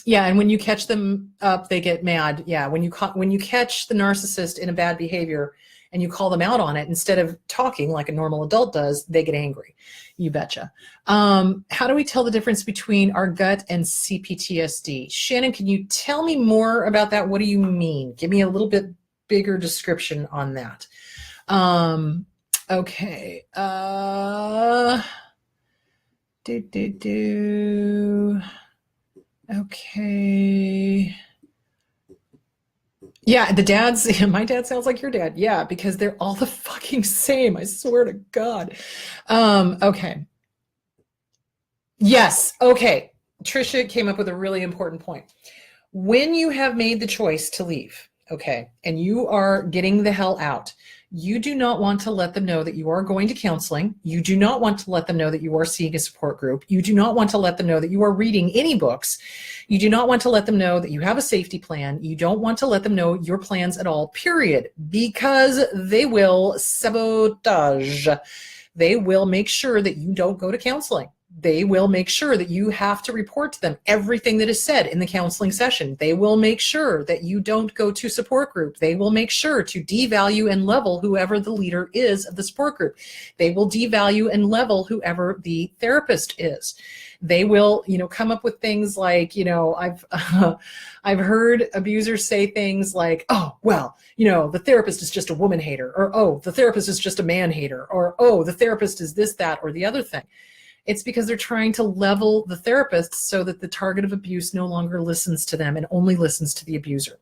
[SPEAKER 1] Yeah, and when you catch them up, they get mad. Yeah, when you catch the narcissist in a bad behavior and you call them out on it, instead of talking like a normal adult does, they get angry. You betcha. How do we tell the difference between our gut and CPTSD? Shannon, can you tell me more about that? What do you mean? Give me a little bit bigger description on that. Okay. Okay. Yeah, my dad sounds like your dad. Yeah, because they're all the fucking same. I swear to God. Okay. Yes. Okay. Trisha came up with a really important point. When you have made the choice to leave, okay, and you are getting the hell out, you do not want to let them know that you are going to counseling. You do not want to let them know that you are seeing a support group. You do not want to let them know that you are reading any books. You do not want to let them know that you have a safety plan. You don't want to let them know your plans at all, period, because they will sabotage. They will make sure that you don't go to counseling. They will make sure that you have to report to them everything that is said in the counseling session. They will make sure that you don't go to support group. They will make sure to devalue and level whoever the leader is of the support group. They will devalue and level whoever the therapist is. They will, come up with things like, I've heard abusers say things like, oh, well, the therapist is just a woman hater, or, oh, the therapist is just a man hater, or, oh, the therapist is this, that, or the other thing. It's because they're trying to level the therapist so that the target of abuse no longer listens to them and only listens to the abuser.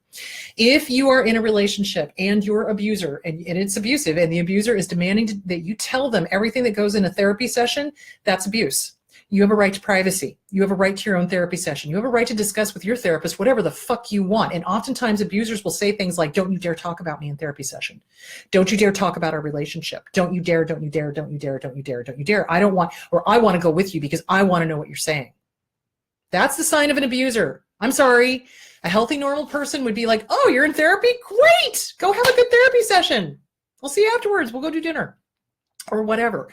[SPEAKER 1] If you are in a relationship and your abuser, and it's abusive, and the abuser is demanding that you tell them everything that goes in a therapy session, that's abuse. You have a right to privacy. You have a right to your own therapy session. You have a right to discuss with your therapist whatever the fuck you want. And oftentimes abusers will say things like, don't you dare talk about me in therapy session. Don't you dare talk about our relationship. Don't you dare, don't you dare, don't you dare, don't you dare, don't you dare. I don't want, or I want to go with you because I want to know what you're saying. That's the sign of an abuser. I'm sorry. A healthy, normal person would be like, oh, you're in therapy? Great. Go have a good therapy session. We'll see you afterwards. We'll go do dinner or whatever.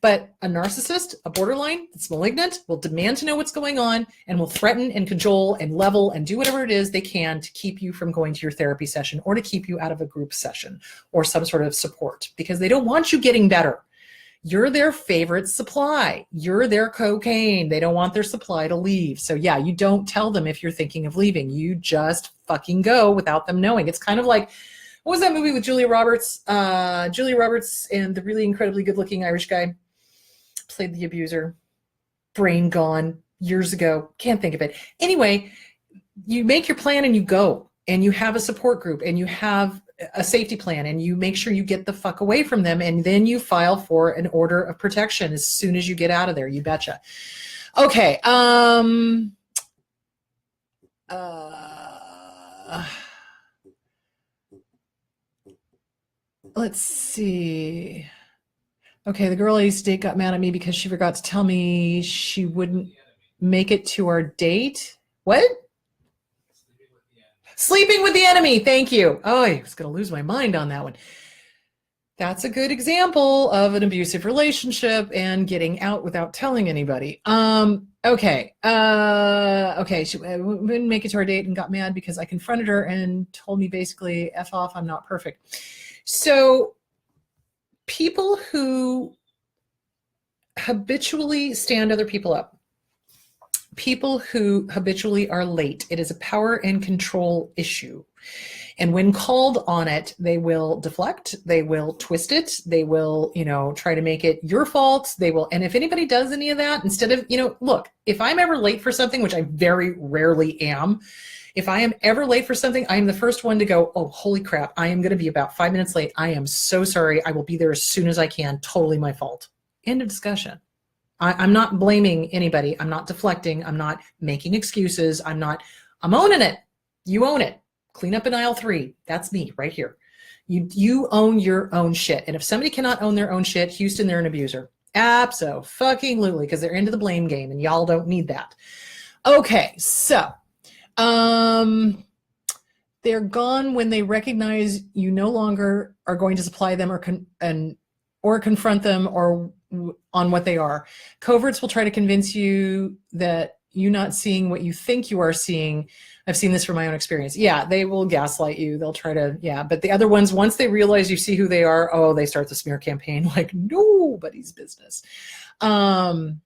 [SPEAKER 1] But a narcissist, a borderline that's malignant, will demand to know what's going on and will threaten and cajole and level and do whatever it is they can to keep you from going to your therapy session or to keep you out of a group session or some sort of support because they don't want you getting better. You're their favorite supply. You're their cocaine. They don't want their supply to leave. So yeah, you don't tell them if you're thinking of leaving. You just fucking go without them knowing. It's kind of like, what was that movie with Julia Roberts? Julia Roberts and the really incredibly good-looking Irish guy played the abuser. Brain gone years ago. Can't think of it. Anyway, you make your plan and you go. And you have a support group and you have a safety plan and you make sure you get the fuck away from them. And then you file for an order of protection as soon as you get out of there. You betcha. Okay. Let's see. Okay, the girl I used to date got mad at me because she forgot to tell me she wouldn't make it to our date. What? Sleeping with the enemy. Thank you. Oh, I was going to lose my mind on that one. That's a good example of an abusive relationship and getting out without telling anybody. Okay. She wouldn't make it to our date and got mad because I confronted her and told me basically, F off, I'm not perfect. So people who habitually stand other people up, people who habitually are late, it is a power and control issue. And when called on it, they will deflect, they will twist it, they will, try to make it your fault. They will, and if anybody does any of that, instead of, look, if I'm ever late for something, which I very rarely am, if I am ever late for something, I am the first one to go, oh, holy crap, I am going to be about 5 minutes late. I am so sorry. I will be there as soon as I can. Totally my fault. End of discussion. I'm not blaming anybody. I'm not deflecting. I'm not making excuses. I'm owning it. You own it. Clean up in aisle 3. That's me right here. You own your own shit. And if somebody cannot own their own shit, Houston, they're an abuser. Abso-fucking-lutely, because they're into the blame game and y'all don't need that. Okay, so they're gone when they recognize you no longer are going to supply them or confront them or on what they are. Coverts will try to convince you that you not seeing what you think you are seeing. I've seen this from my own experience. Yeah, they will gaslight you. They'll try to, but the other ones, once they realize you see who they are, they start the smear campaign like nobody's business. In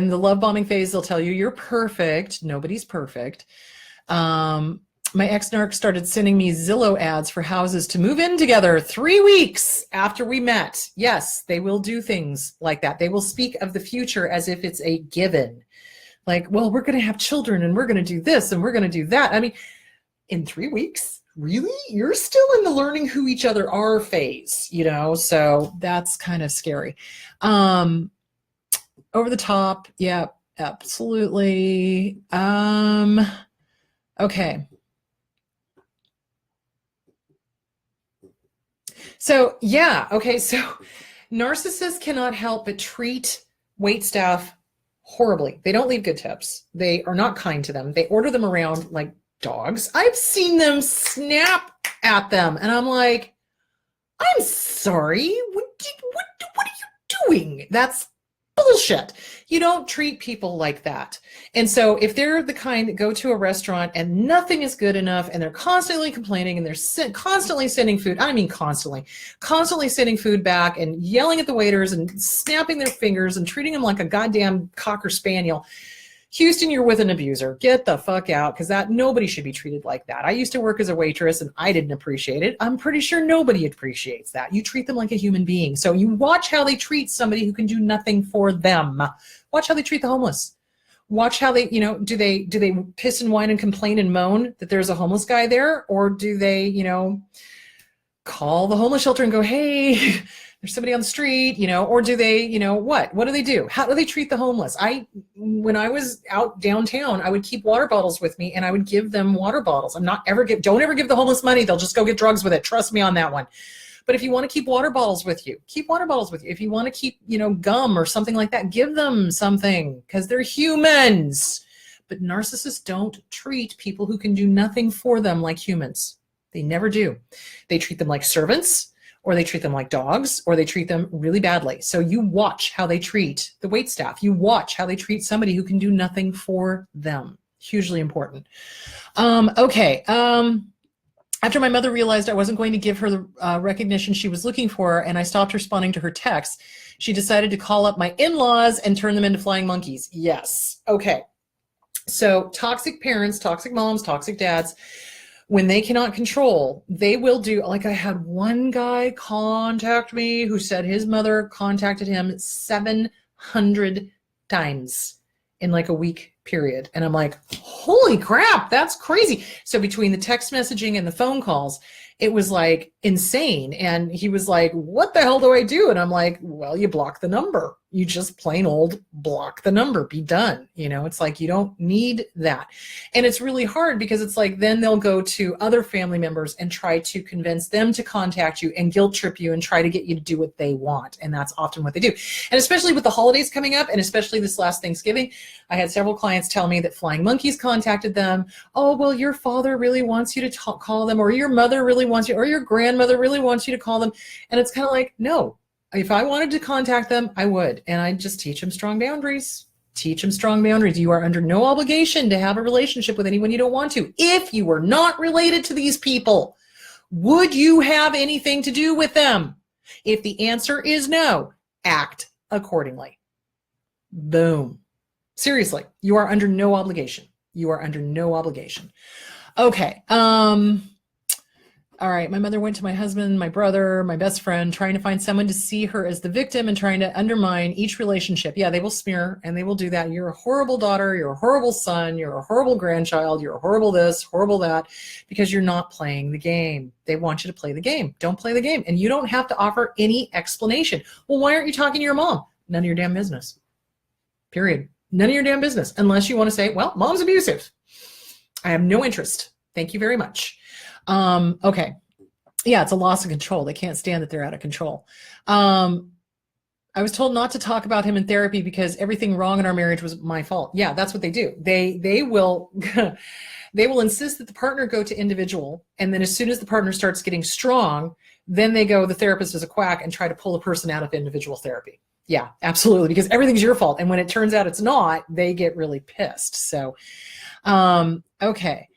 [SPEAKER 1] the love bombing phase, they'll tell you you're perfect. Nobody's perfect. My ex-narc started sending me Zillow ads for houses to move in together 3 weeks after we met. Yes, they will do things like that. They will speak of the future as if it's a given. Like, well, we're going to have children and we're going to do this and we're going to do that. I mean, in 3 weeks? Really? You're still in the learning who each other are phase, so that's kind of scary. Over the top. Yeah, absolutely. Okay. So, so narcissists cannot help but treat waitstaff horribly. They don't leave good tips. They are not kind to them. They order them around like dogs. I've seen them snap at them, and I'm like, I'm sorry. What are you doing? That's Bullshit. You don't treat people like that. And so if they're the kind that go to a restaurant and nothing is good enough and they're constantly complaining and they're constantly sending food, I mean constantly sending food back and yelling at the waiters and snapping their fingers and treating them like a goddamn cocker spaniel, Houston, you're with an abuser. Get the fuck out, because nobody should be treated like that. I used to work as a waitress and I didn't appreciate it. I'm pretty sure nobody appreciates that. You treat them like a human being. So you watch how they treat somebody who can do nothing for them. Watch how they treat the homeless. Watch how they, do they piss and whine and complain and moan that there's a homeless guy there? Or do they, call the homeless shelter and go, hey, there's somebody on the street, or do they, what do they do? How do they treat the homeless? When I was out downtown, I would keep water bottles with me and I would give them water bottles. Don't ever give the homeless money. They'll just go get drugs with it. Trust me on that one. But if you want to keep water bottles with you, keep water bottles with you. If you want to keep, gum or something like that, give them something, because they're humans. But narcissists don't treat people who can do nothing for them like humans. They never do. They treat them like servants, or they treat them like dogs, or they treat them really badly. So you watch how they treat the waitstaff. You watch how they treat somebody who can do nothing for them. Hugely important. Okay. After my mother realized I wasn't going to give her the recognition she was looking for, and I stopped responding to her texts, she decided to call up my in-laws and turn them into flying monkeys. Yes. Okay. So toxic parents, toxic moms, toxic dads, when they cannot control, they will do, like I had one guy contact me who said his mother contacted him 700 times in like a week period. And I'm like, holy crap, that's crazy. So between the text messaging and the phone calls, it was like insane. And he was like, what the hell do I do? And I'm like, well, you block the number. You just plain old block the number, be done. It's like, you don't need that. And it's really hard because it's like, then they'll go to other family members and try to convince them to contact you and guilt trip you and try to get you to do what they want. And that's often what they do. And especially with the holidays coming up, and especially this last Thanksgiving, I had several clients tell me that flying monkeys contacted them. Oh, well, your father really wants you to call them, or your mother really wants you, or your grandmother really wants you to call them. And it's kind of like, no. If I wanted to contact them, I would. And I'd just teach them strong boundaries. Teach them strong boundaries. You are under no obligation to have a relationship with anyone you don't want to. If you were not related to these people, would you have anything to do with them? If the answer is no, act accordingly. Boom. Seriously, you are under no obligation. You are under no obligation. Okay. All right, my mother went to my husband, my brother, my best friend, trying to find someone to see her as the victim and trying to undermine each relationship. Yeah, they will smear and they will do that. You're a horrible daughter, you're a horrible son, you're a horrible grandchild, you're a horrible this, horrible that, because you're not playing the game. They want you to play the game. Don't play the game. And you don't have to offer any explanation. Well, why aren't you talking to your mom? None of your damn business. Period. None of your damn business. Unless you want to say, well, mom's abusive. I have no interest. Thank you very much. Okay. Yeah, it's a loss of control. They can't stand that they're out of control. I was told not to talk about him in therapy because everything wrong in our marriage was my fault. Yeah, that's what they do. They will they will insist that the partner go to individual, and then as soon as the partner starts getting strong, then they go, the therapist is a quack, and try to pull a person out of individual therapy. Yeah, absolutely, because everything's your fault. And when it turns out it's not, they get really pissed. So, okay.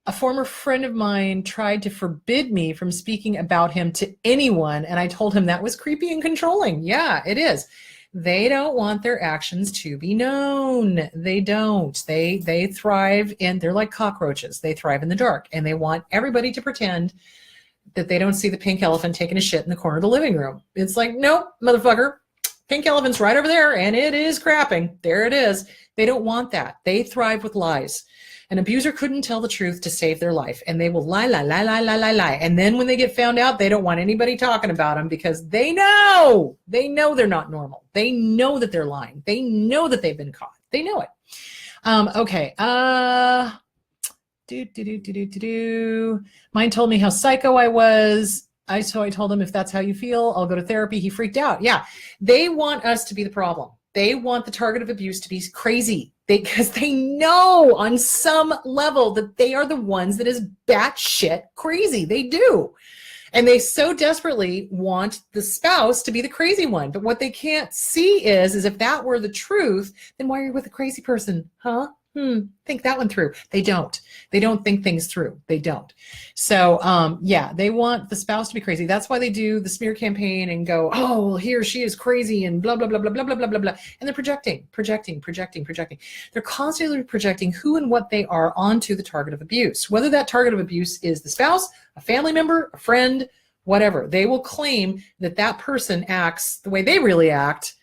[SPEAKER 1] A former friend of mine tried to forbid me from speaking about him to anyone, and I told him that was creepy and controlling. Yeah, it is. They don't want their actions to be known. They don't. They thrive they're like cockroaches. They thrive in the dark, and they want everybody to pretend that they don't see the pink elephant taking a shit in the corner of the living room. It's like, nope, motherfucker. Pink elephant's right over there, and it is crapping. There it is. They don't want that. They thrive with lies. An abuser couldn't tell the truth to save their life, and they will lie. And then when they get found out, they don't want anybody talking about them because they know they're not normal. They know that they're lying. They know that they've been caught. They know it. Okay. Mine told me how psycho I was. So I told him, if that's how you feel, I'll go to therapy. He freaked out. Yeah. They want us to be the problem. They want the target of abuse to be crazy because they know on some level that they are the ones that is batshit crazy. They do. And they so desperately want the spouse to be the crazy one. But what they can't see is if that were the truth, then why are you with a crazy person? Huh? Think that one through. They don't think things through. They don't. So, yeah, they want the spouse to be crazy. That's why they do the smear campaign and go, oh, well, he or she is crazy and blah, blah, blah, blah, blah, blah, blah, blah, blah. And they're projecting. They're constantly projecting who and what they are onto the target of abuse. Whether that target of abuse is the spouse, a family member, a friend, whatever. They will claim that that person acts the way they really act,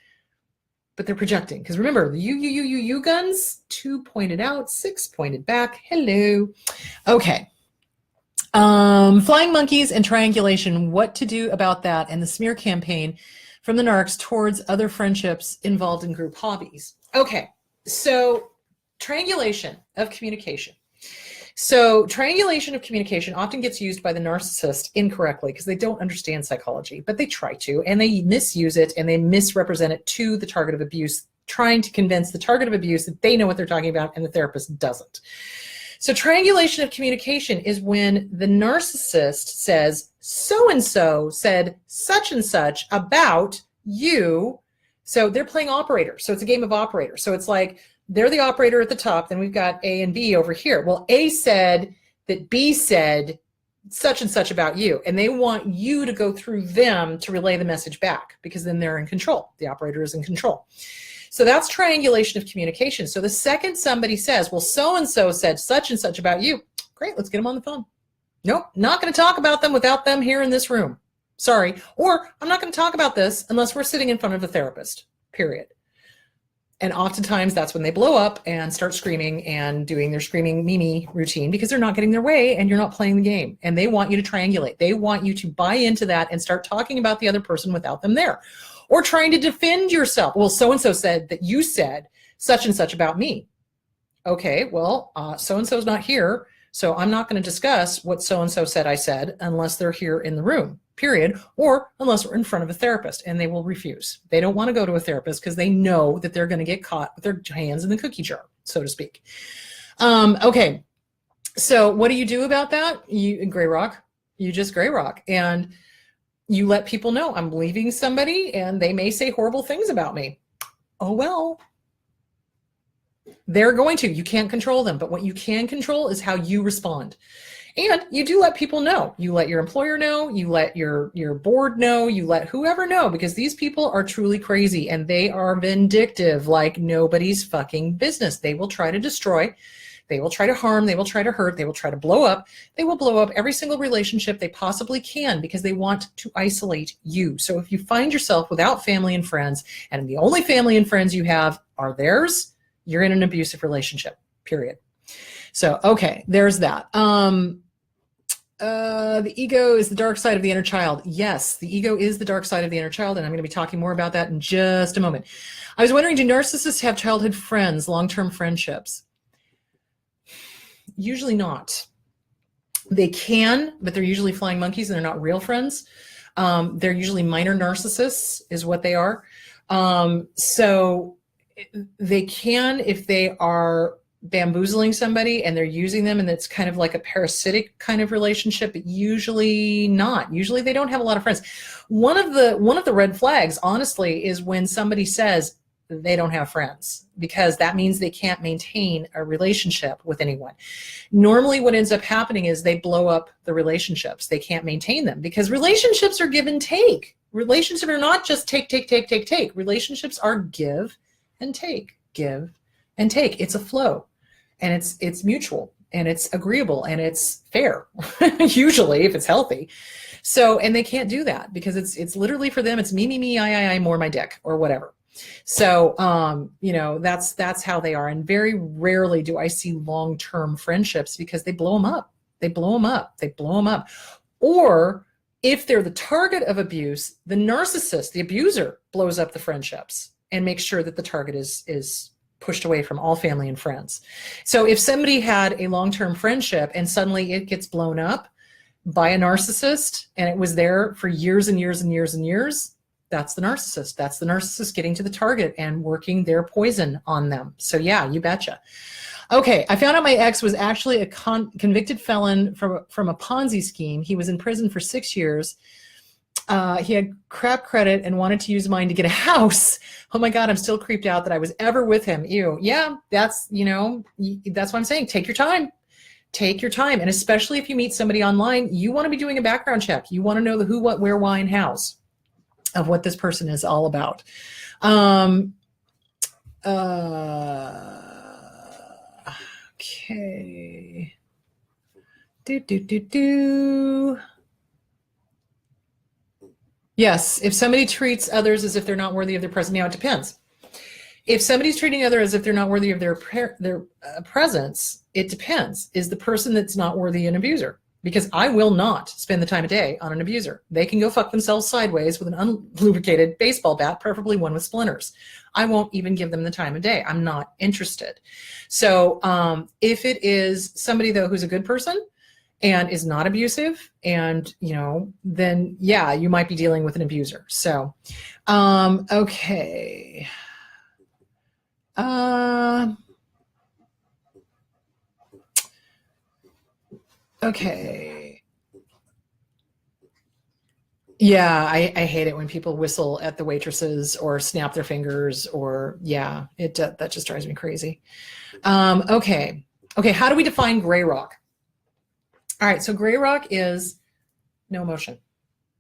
[SPEAKER 1] but they're projecting. Because remember, the you guns, 2 pointed out, 6 pointed back. Hello. Okay. Flying monkeys and triangulation, what to do about that, and the smear campaign from the narcs towards other friendships involved in group hobbies. Okay, so triangulation of communication. So triangulation of communication often gets used by the narcissist incorrectly because they don't understand psychology, but they try to, and they misuse it and they misrepresent it to the target of abuse, trying to convince the target of abuse that they know what they're talking about and the therapist doesn't. So triangulation of communication is when the narcissist says, so-and-so said such and such about you. So they're playing operator. So it's a game of operator. So it's like, they're the operator at the top. Then we've got A and B over here. Well, A said that B said such and such about you. And they want you to go through them to relay the message back because then they're in control. The operator is in control. So that's triangulation of communication. So the second somebody says, well, so-and-so said such and such about you. Great, let's get them on the phone. Nope, not going to talk about them without them here in this room. Sorry. Or I'm not going to talk about this unless we're sitting in front of a therapist, period. And oftentimes that's when they blow up and start screaming and doing their screaming Mimi routine because they're not getting their way and you're not playing the game. And they want you to triangulate. They want you to buy into that and start talking about the other person without them there. Or trying to defend yourself. Well, so-and-so said that you said such and such about me. Okay, well, so-and-so's not here, so I'm not going to discuss what so-and-so said I said unless they're here in the room. Period, or unless we're in front of a therapist, and they will refuse. They don't want to go to a therapist because they know that they're going to get caught with their hands in the cookie jar, so to speak. Okay, so what do you do about that? You gray rock, you just gray rock, and you let people know I'm leaving somebody, and they may say horrible things about me. Oh well. They're going to. You can't control them, but what you can control is how you respond. And you do let people know. You let your employer know, you let your board know, you let whoever know, because these people are truly crazy and they are vindictive like nobody's fucking business. They will try to destroy, they will try to harm, they will try to hurt, they will try to blow up. They will blow up every single relationship they possibly can because they want to isolate you. So if you find yourself without family and friends, and the only family and friends you have are theirs, you're in an abusive relationship, period. So, okay, there's that. The ego is the dark side of the inner child. Yes, the ego is the dark side of the inner child, and I'm going to be talking more about that in just a moment. I was wondering, do narcissists have childhood friends, long-term friendships? Usually not. They can, but they're usually flying monkeys and they're not real friends. They're usually minor narcissists is what they are. So they can, if they are bamboozling somebody and they're using them and it's kind of like a parasitic kind of relationship, but usually not. Usually they don't have a lot of friends. One of the red flags, honestly, is when somebody says they don't have friends, because that means they can't maintain a relationship with anyone. Normally what ends up happening is they blow up the relationships. They can't maintain them because relationships are give and take. Relationships are not just take. Relationships are give and take, give and take. It's a flow, and it's mutual, and it's agreeable, and it's fair, usually, if it's healthy. So, and they can't do that because it's literally for them, it's me, I, more my dick, or whatever. So, that's how they are. And very rarely do I see long-term friendships because they blow them up. They blow them up. Or if they're the target of abuse, the narcissist, the abuser, blows up the friendships and makes sure that the target is pushed away from all family and friends. So if somebody had a long-term friendship and suddenly it gets blown up by a narcissist and it was there for years and years and years and years, That's the narcissist. That's the narcissist getting to the target and working their poison on them. So yeah, you betcha. Okay, I found out my ex was actually a convicted felon from a Ponzi scheme. He was in prison for 6 years. He had crap credit and wanted to use mine to get a house. Oh my God, I'm still creeped out that I was ever with him. Ew. Yeah, that's what I'm saying. Take your time. Take your time. And especially if you meet somebody online, you want to be doing a background check. You want to know the who, what, where, why, and hows of what this person is all about. Okay. Yes, if somebody treats others as if they're not worthy of their presence, now it depends. If somebody's treating others as if they're not worthy of their presence, it depends. Is the person that's not worthy an abuser? Because I will not spend the time of day on an abuser. They can go fuck themselves sideways with an unlubricated baseball bat, preferably one with splinters. I won't even give them the time of day. I'm not interested. So if it is somebody, though, who's a good person and is not abusive, and, then yeah, you might be dealing with an abuser. So, okay. Okay. Yeah, I hate it when people whistle at the waitresses or snap their fingers, or yeah, that just drives me crazy. Okay. How do we define gray rock? All right, so gray rock is no emotion.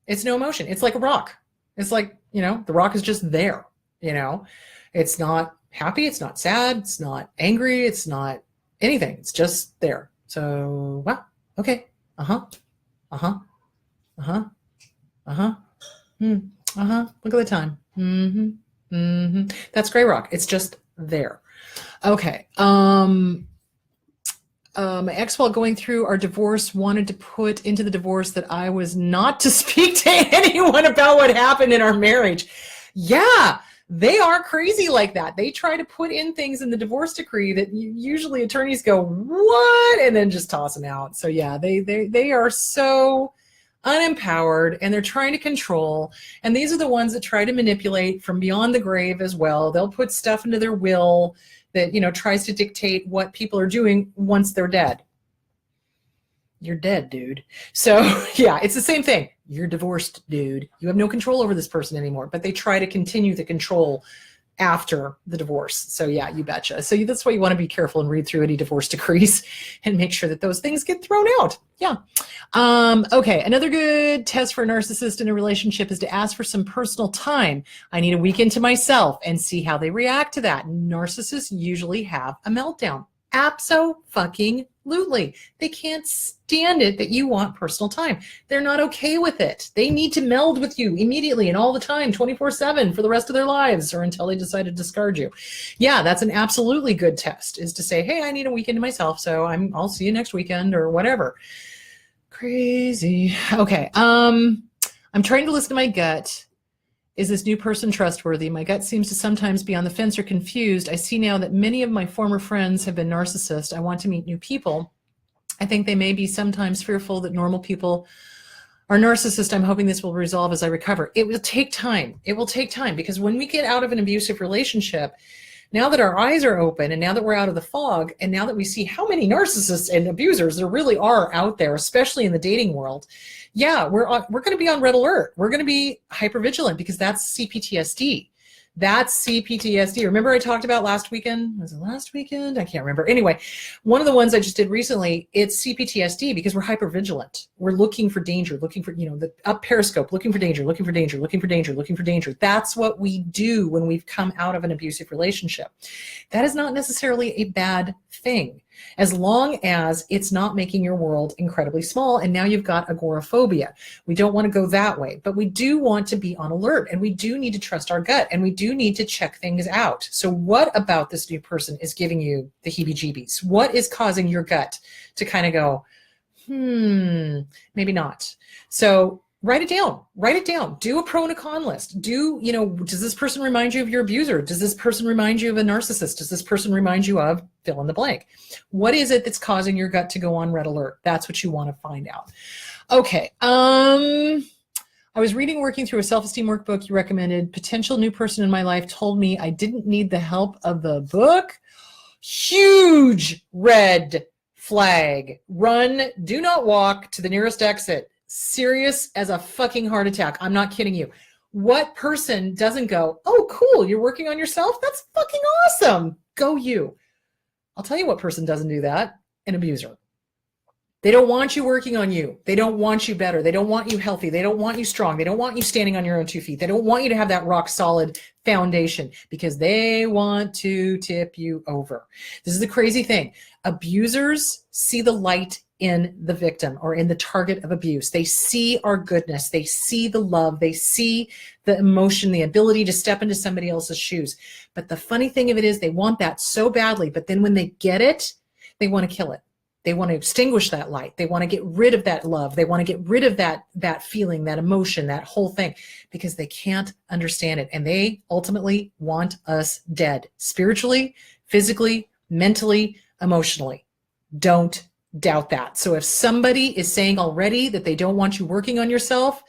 [SPEAKER 1] It's no emotion. It's like a rock. It's like, the rock is just there. It's not happy. It's not sad. It's not angry. It's not anything. It's just there. So, wow. Okay. Look at the time. That's gray rock. It's just there. Okay. My ex, while going through our divorce, wanted to put into the divorce that I was not to speak to anyone about what happened in our marriage. Yeah, they are crazy like that. They try to put in things in the divorce decree that usually attorneys go, what? And then just toss them out. So yeah, they are so unempowered, and they're trying to control. And these are the ones that try to manipulate from beyond the grave as well. They'll put stuff into their will that, tries to dictate what people are doing once they're dead. You're dead, dude. So yeah, it's the same thing. You're divorced, dude. You have no control over this person anymore, but they try to continue the control after the divorce. So yeah, you betcha. So that's why you want to be careful and read through any divorce decrees and make sure that those things get thrown out. Yeah. Okay. Another good test for a narcissist in a relationship is to ask for some personal time. I need a weekend to myself, and see how they react to that. Narcissists usually have a meltdown. Abso-fucking-lutely. They can't stand it that you want personal time. They're not okay with it. They need to meld with you immediately and all the time, 24/7 for the rest of their lives, or until they decide to discard you. Yeah, that's an absolutely good test, is to say, hey, I need a weekend to myself, so I'll see you next weekend or whatever. Crazy. Okay. I'm trying to listen to my gut. Is this new person trustworthy? My gut seems to sometimes be on the fence or confused. I see now that many of my former friends have been narcissists. I want to meet new people. I think they may be sometimes fearful that normal people are narcissists. I'm hoping this will resolve as I recover. It will take time. It will take time, because when we get out of an abusive relationship, now that our eyes are open, and now that we're out of the fog, and now that we see how many narcissists and abusers there really are out there, especially in the dating world, yeah, we're going to be on red alert. We're going to be hypervigilant, because that's CPTSD. That's CPTSD. Remember I talked about last weekend? Was it last weekend? I can't remember. Anyway, one of the ones I just did recently, it's CPTSD, because we're hypervigilant. We're looking for danger, looking for, the up periscope, looking for danger, looking for danger, looking for danger, looking for danger. That's what we do when we've come out of an abusive relationship. That is not necessarily a bad thing, as long as it's not making your world incredibly small and now you've got agoraphobia. We don't want to go that way, but we do want to be on alert, and we do need to trust our gut, and we do need to check things out. So what about this new person is giving you the heebie-jeebies? What is causing your gut to kind of go, maybe not? So write it down, do a pro and a con list. Does this person remind you of your abuser? Does this person remind you of a narcissist? Does this person remind you of fill in the blank? What is it that's causing your gut to go on red alert? That's what you want to find out. Okay. I I was reading Working Through a Self-Esteem Workbook you recommended. Potential new person in my life told me I didn't need the help of the book. Huge red flag. Run, do not walk to the nearest exit. Serious as a fucking heart attack. I'm not kidding you. What person doesn't go, oh, cool, you're working on yourself? That's fucking awesome. Go you. I'll tell you what person doesn't do that. An abuser. They don't want you working on you. They don't want you better. They don't want you healthy. They don't want you strong. They don't want you standing on your own 2 feet. They don't want you to have that rock solid foundation because they want to tip you over. This is the crazy thing. Abusers see the light in the victim or in the target of abuse. They see our goodness. They see the love. They see the emotion, the ability to step into somebody else's shoes. But the funny thing of it is they want that so badly, but then when they get it, they want to kill it. They want to extinguish that light. They want to get rid of that love. They want to get rid of that feeling, that emotion, that whole thing, because they can't understand it. And they ultimately want us dead, spiritually, physically, mentally, emotionally. Don't doubt that. So if somebody is saying already that they don't want you working on yourself,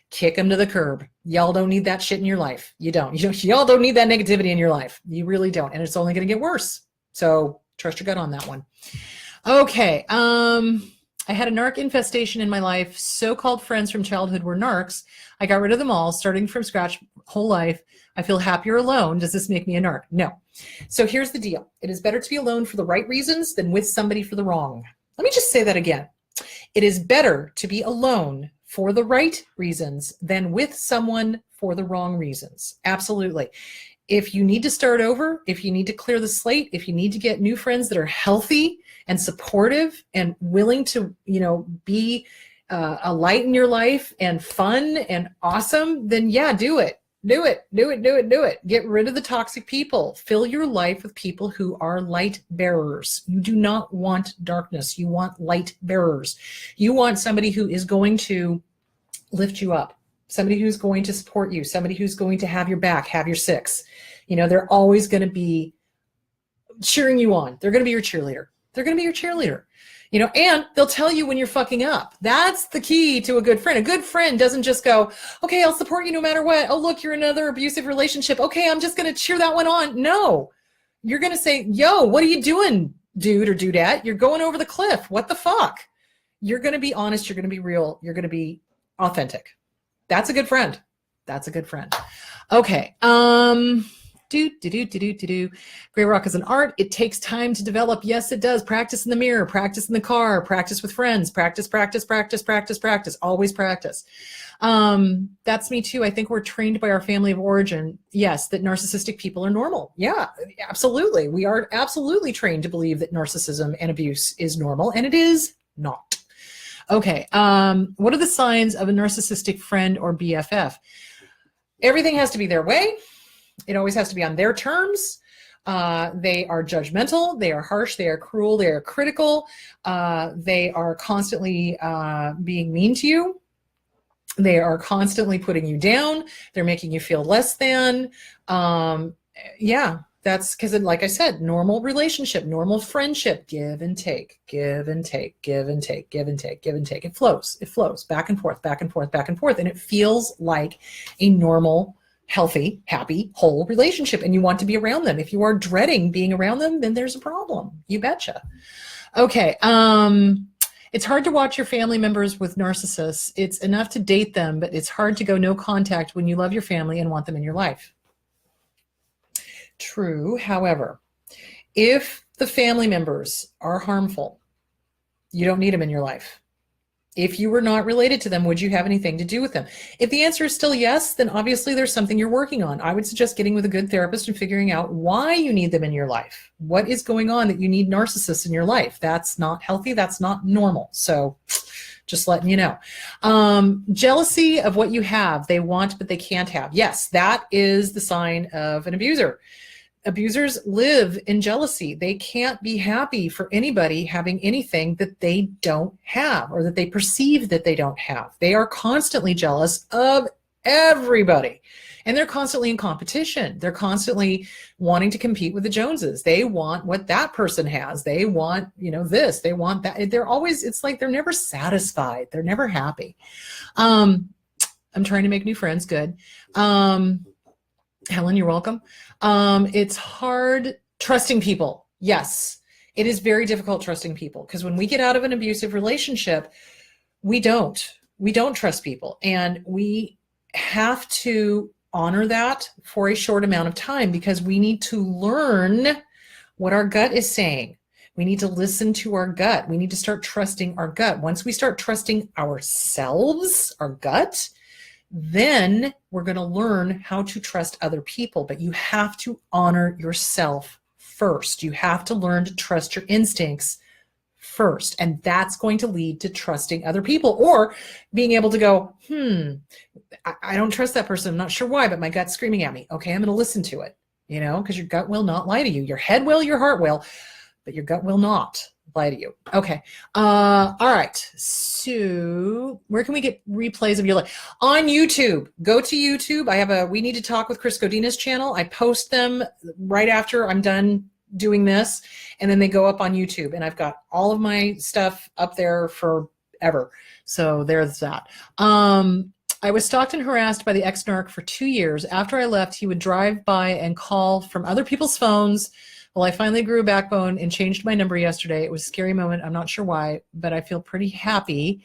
[SPEAKER 1] kick them to the curb. Y'all don't need that shit in your life. You don't. Y'all don't need that negativity in your life. You really don't. And it's only going to get worse. So trust your gut on that one. Okay. I had a narc infestation in my life. So-called friends from childhood were narcs. I got rid of them all, starting from scratch, whole life. I feel happier alone. Does this make me a narc? No. So here's the deal. It is better to be alone for the right reasons than with somebody for the wrong. Let me just say that again. It is better to be alone for the right reasons than with someone for the wrong reasons. Absolutely. If you need to start over, if you need to clear the slate, if you need to get new friends that are healthy and supportive and willing to, be a light in your life and fun and awesome, then yeah, do it. Do it. Get rid of the toxic people. Fill your life with people who are light bearers. You do not want darkness. You want light bearers. You want somebody who is going to lift you up, somebody who's going to support you, somebody who's going to have your back, have your six. They're always going to be cheering you on. They're going to be your cheerleader. And they'll tell you when you're fucking up. That's the key to a good friend. A good friend doesn't just go, okay, I'll support you no matter what. Oh, look, you're in another abusive relationship. Okay, I'm just going to cheer that one on. No, you're going to say, yo, what are you doing, dude or dudette? You're going over the cliff. What the fuck? You're going to be honest. You're going to be real. You're going to be authentic. That's a good friend. Okay. Gray rock is an art. It takes time to develop. Yes, it does. Practice in the mirror, practice in the car, practice with friends, practice. Always practice. That's me too. I think we're trained by our family of origin. Yes, that narcissistic people are normal. Yeah, absolutely. We are absolutely trained to believe that narcissism and abuse is normal, and it is not. Okay. What are the signs of a narcissistic friend or BFF? Everything has to be their way. It always has to be on their terms. They are judgmental. They are harsh. They are cruel. They are critical. They are constantly being mean to you. They are constantly putting you down. They're making you feel less than. That's because, like I said, normal relationship, normal friendship, give and take. It flows back and forth. And it feels like a normal, healthy, happy, whole relationship. And you want to be around them. If you are dreading being around them, then there's a problem. You betcha. Okay. It's hard to watch your family members with narcissists. It's enough to date them, but it's hard to go no contact when you love your family and want them in your life. True. However, if the family members are harmful, you don't need them in your life. If you were not related to them, would you have anything to do with them? If the answer is still yes, then obviously there's something you're working on. I would suggest getting with a good therapist and figuring out why you need them in your life. What is going on that you need narcissists in your life? That's not healthy. That's not normal. So just letting you know. Jealousy of what you have, they want, but they can't have. Yes, that is the sign of an abuser. Abusers live in jealousy. They can't be happy for anybody having anything that they don't have or that they perceive that they don't have. They are constantly jealous of everybody. And they're constantly in competition. They're constantly wanting to compete with the Joneses. They want what that person has. They want, this, they want that. They're always, it's like they're never satisfied. They're never happy. I'm trying to make new friends. Good. Helen, you're welcome. It's hard trusting people. Yes, it is very difficult trusting people, because when we get out of an abusive relationship, we don't trust people, and we have to honor that for a short amount of time, because we need to learn what our gut is saying. We need to listen to our gut. We need to start trusting our gut. Once we start trusting ourselves, our gut, then we're going to learn how to trust other people. But you have to honor yourself first. You have to learn to trust your instincts first. And that's going to lead to trusting other people, or being able to go, I don't trust that person. I'm not sure why, but my gut's screaming at me. Okay, I'm going to listen to it, because your gut will not lie to you. Your head will, your heart will, but your gut will not lie to you. Okay. All right. So where can we get replays of your life? On YouTube. Go to YouTube. I have a We Need to Talk with Chris Godina's channel. I post them right after I'm done doing this, and then they go up on YouTube, and I've got all of my stuff up there forever. So there's that. I was stalked and harassed by the ex-narc for 2 years. After I left, he would drive by and call from other people's phones. Well, I finally grew a backbone and changed my number yesterday. It was a scary moment. I'm not sure why, but I feel pretty happy.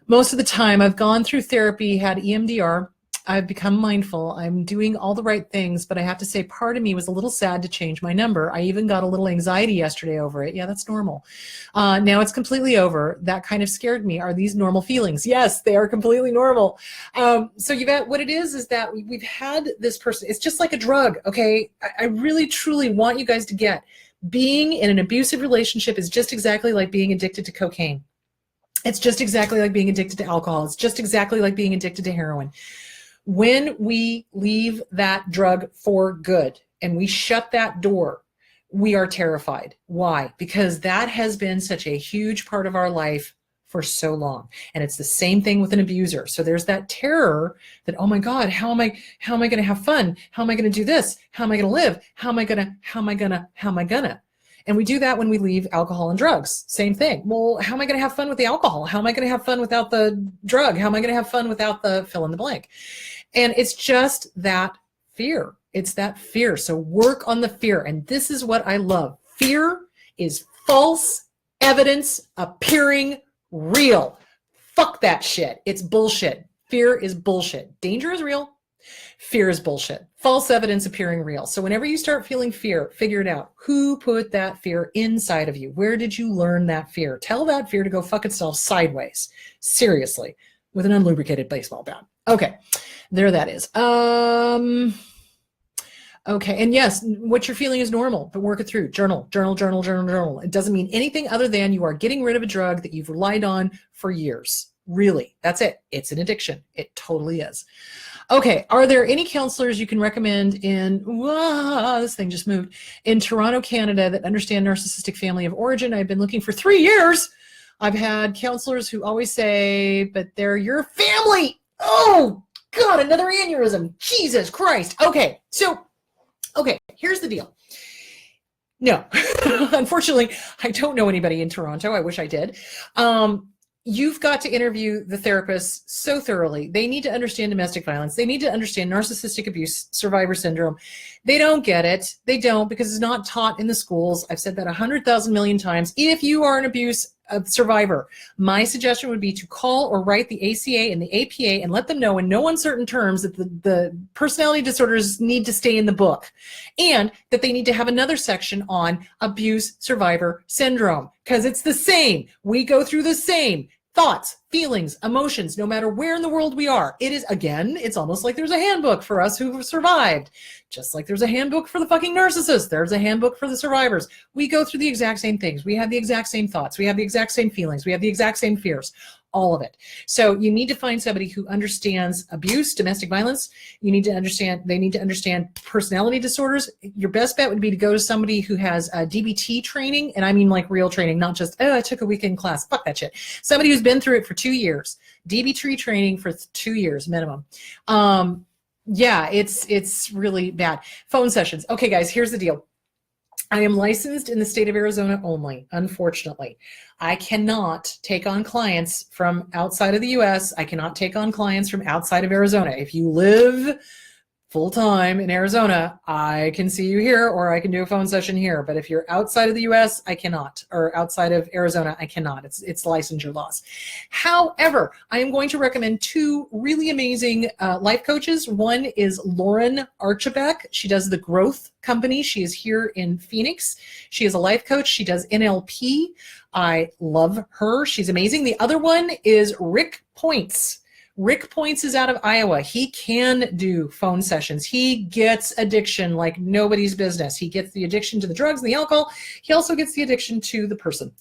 [SPEAKER 1] Most of the time, I've gone through therapy, had EMDR. I've become mindful. I'm doing all the right things, but I have to say part of me was a little sad to change my number. I even got a little anxiety yesterday over it. Yeah, that's normal. Now it's completely over. That kind of scared me. Are these normal feelings? Yes, they are completely normal. So you've got, what it is that we've had this person. It's just like a drug, okay? I really, truly want you guys to get, being in an abusive relationship is just exactly like being addicted to cocaine. It's just exactly like being addicted to alcohol. It's just exactly like being addicted to heroin. When we leave that drug for good and we shut that door, we are terrified. Why? Because that has been such a huge part of our life for so long. And it's the same thing with an abuser. So there's that terror that, oh my God, how am I going to have fun? How am I going to do this? How am I going to live? How am I going to? And we do that when we leave alcohol and drugs. Same thing. Well, how am I going to have fun with the alcohol? How am I going to have fun without the drug? How am I going to have fun without the fill in the blank? And it's just that fear. It's that fear. So work on the fear. And this is what I love. Fear is false evidence appearing real. Fuck that shit. It's bullshit. Fear is bullshit. Danger is real. Fear is bullshit. False evidence appearing real. So whenever you start feeling fear, figure it out. Who put that fear inside of you? Where did you learn that fear? Tell that fear to go fuck itself sideways. Seriously. With an unlubricated baseball bat. Okay. There that is. Okay. And yes, what you're feeling is normal, but work it through. Journal. It doesn't mean anything other than you are getting rid of a drug that you've relied on for years. Really. That's it. It's an addiction. It totally is. Okay. Are there any counselors you can recommend this thing just moved, in Toronto, Canada, that understand narcissistic family of origin? I've been looking for 3 years. I've had counselors who always say, but they're your family. Oh, God, another aneurysm. Jesus Christ. Okay. So, here's the deal. No, unfortunately, I don't know anybody in Toronto. I wish I did. You've got to interview the therapists so thoroughly. They need to understand domestic violence. They need to understand narcissistic abuse survivor syndrome. They don't get it. They don't, because it's not taught in the schools. I've said that 100,000 million times. If you are an abuse survivor, my suggestion would be to call or write the ACA and the APA and let them know in no uncertain terms that the personality disorders need to stay in the book, and that they need to have another section on abuse survivor syndrome, because it's the same. We go through the same thoughts, feelings, emotions, no matter where in the world we are. It is, again, it's almost like there's a handbook for us who have survived. Just like there's a handbook for the fucking narcissists, there's a handbook for the survivors. We go through the exact same things. We have the exact same thoughts. We have the exact same feelings. We have the exact same fears. All of it. So you need to find somebody who understands abuse, domestic violence. They need to understand personality disorders. Your best bet would be to go to somebody who has DBT training. And I mean like real training, not just, I took a weekend class. Fuck that shit. Somebody who's been through it for 2 years. DBT training for 2 years minimum. Yeah, it's really bad. Phone sessions. Okay, guys, here's the deal. I am licensed in the state of Arizona only, unfortunately. I cannot take on clients from outside of the US. I cannot take on clients from outside of Arizona. If you live full-time in Arizona, I can see you here, or I can do a phone session here. But if you're outside of the US, I cannot, or outside of Arizona, I cannot. It's licensure laws. However, I am going to recommend two really amazing life coaches. One is Lauren Archibek. She does the Growth Company. She is here in Phoenix. She is a life coach. She does NLP. I love her. She's amazing. The other one is Rick Points. Rick Points is out of Iowa. He can do phone sessions. He gets addiction like nobody's business. He gets the addiction to the drugs and the alcohol. He also gets the addiction to the person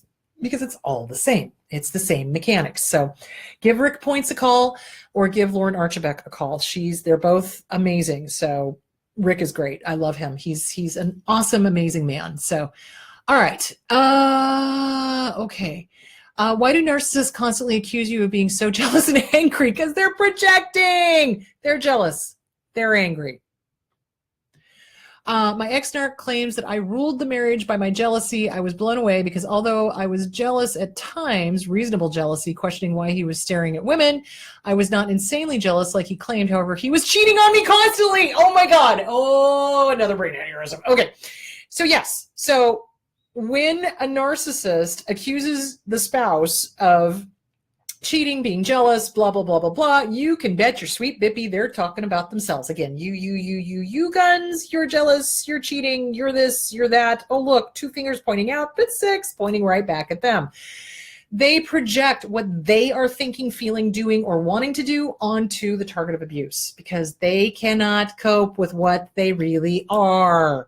[SPEAKER 1] because it's all the same. It's the same mechanics. So give Rick Points a call or give Lauren Archibek a call. They're both amazing. So Rick is great. I love him. He's an awesome, amazing man. So, all right. Okay. Why do narcissists constantly accuse you of being so jealous and angry? Because they're projecting. They're jealous. They're angry. My ex-narc claims that I ruled the marriage by my jealousy. I was blown away because although I was jealous at times, reasonable jealousy, questioning why he was staring at women, I was not insanely jealous like he claimed. However, he was cheating on me constantly. Oh my God. Oh, another brain aneurysm. Okay. So yes. So when a narcissist accuses the spouse of cheating, being jealous, blah, blah, blah, blah, blah, you can bet your sweet bippy they're talking about themselves. Again, you guns, you're jealous, you're cheating, you're this, you're that. Oh, look, 2 fingers pointing out, but 6 pointing right back at them. They project what they are thinking, feeling, doing, or wanting to do onto the target of abuse because they cannot cope with what they really are.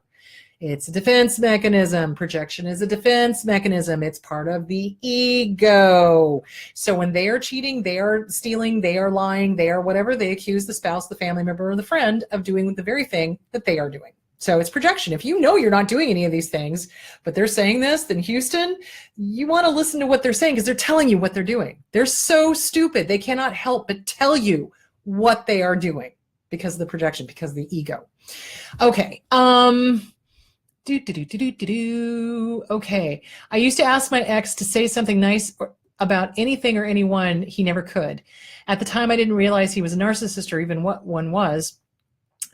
[SPEAKER 1] It's a defense mechanism. Projection is a defense mechanism. It's part of the ego. So when they are cheating, they are stealing, they are lying, they are whatever, they accuse the spouse, the family member, or the friend of doing the very thing that they are doing. So it's projection. If you know you're not doing any of these things, but they're saying this, then Houston, you want to listen to what they're saying because they're telling you what they're doing. They're so stupid. They cannot help but tell you what they are doing because of the projection, because of the ego. Okay. Okay. I used to ask my ex to say something nice about anything or anyone. He never could. At the time, I didn't realize he was a narcissist or even what one was.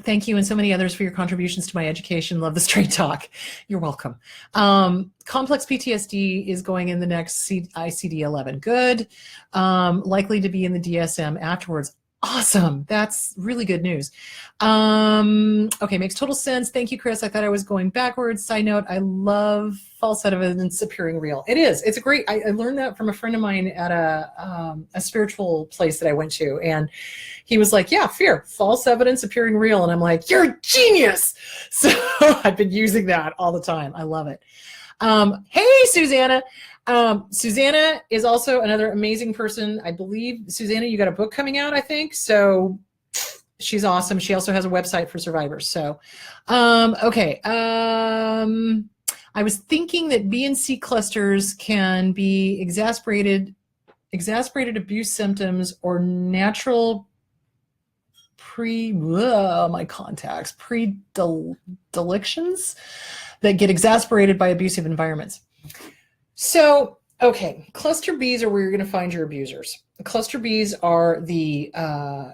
[SPEAKER 1] Thank you and so many others for your contributions to my education. Love the straight talk. You're welcome. Complex PTSD is going in the next ICD-11. Good. Likely to be in the DSM afterwards. Awesome. That's really good news. Okay, makes total sense. Thank you, Chris. I thought I was going backwards. Side note, I love false evidence appearing real. It is. It's a great, I learned that from a friend of mine at a spiritual place that I went to. And he was like, yeah, fear, false evidence appearing real. And I'm like, you're a genius. So I've been using that all the time. I love it. Hey, Susanna. Susanna is also another amazing person. I believe, Susanna, you got a book coming out, I think. So she's awesome. She also has a website for survivors. So, okay. I was thinking that B and C clusters can be exasperated abuse symptoms or natural predilections that get exasperated by abusive environments. So, okay, cluster Bs are where you're going to find your abusers. Cluster Bs are the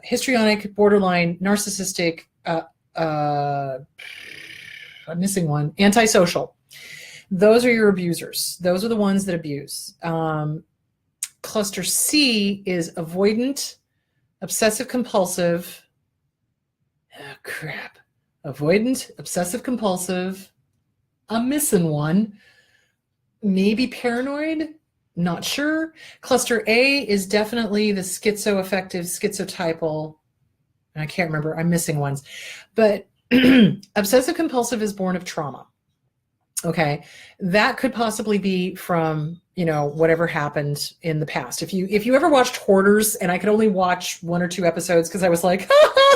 [SPEAKER 1] histrionic, borderline, narcissistic, I'm missing one, antisocial. Those are your abusers. Those are the ones that abuse. Cluster C is avoidant, obsessive compulsive. Oh, crap. Avoidant, obsessive compulsive. I'm missing one. Maybe paranoid, not sure. Cluster A is definitely the schizoaffective, schizotypal. I can't remember, I'm missing ones. But obsessive compulsive is born of trauma. Okay, that could possibly be from, whatever happened in the past. If you ever watched Hoarders, and I could only watch 1 or 2 episodes because I was like,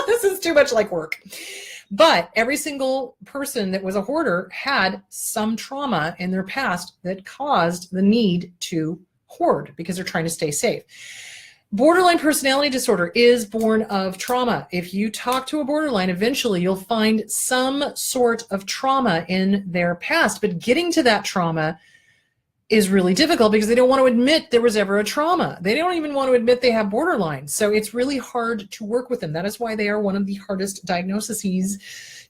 [SPEAKER 1] this is too much like work. But every single person that was a hoarder had some trauma in their past that caused the need to hoard because they're trying to stay safe. Borderline personality disorder is born of trauma. If you talk to a borderline, eventually you'll find some sort of trauma in their past, but getting to that trauma is really difficult because they don't want to admit there was ever a trauma. They don't even want to admit they have borderline. So it's really hard to work with them. That is why they are one of the hardest diagnoses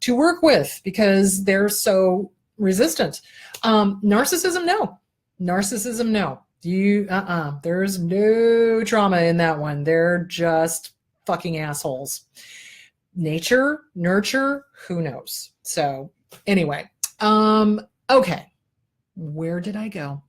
[SPEAKER 1] to work with, because they're so resistant. Narcissism, no. Narcissism, no. There's no trauma in that one. They're just fucking assholes. Nature, nurture, who knows? So anyway, okay. Where did I go?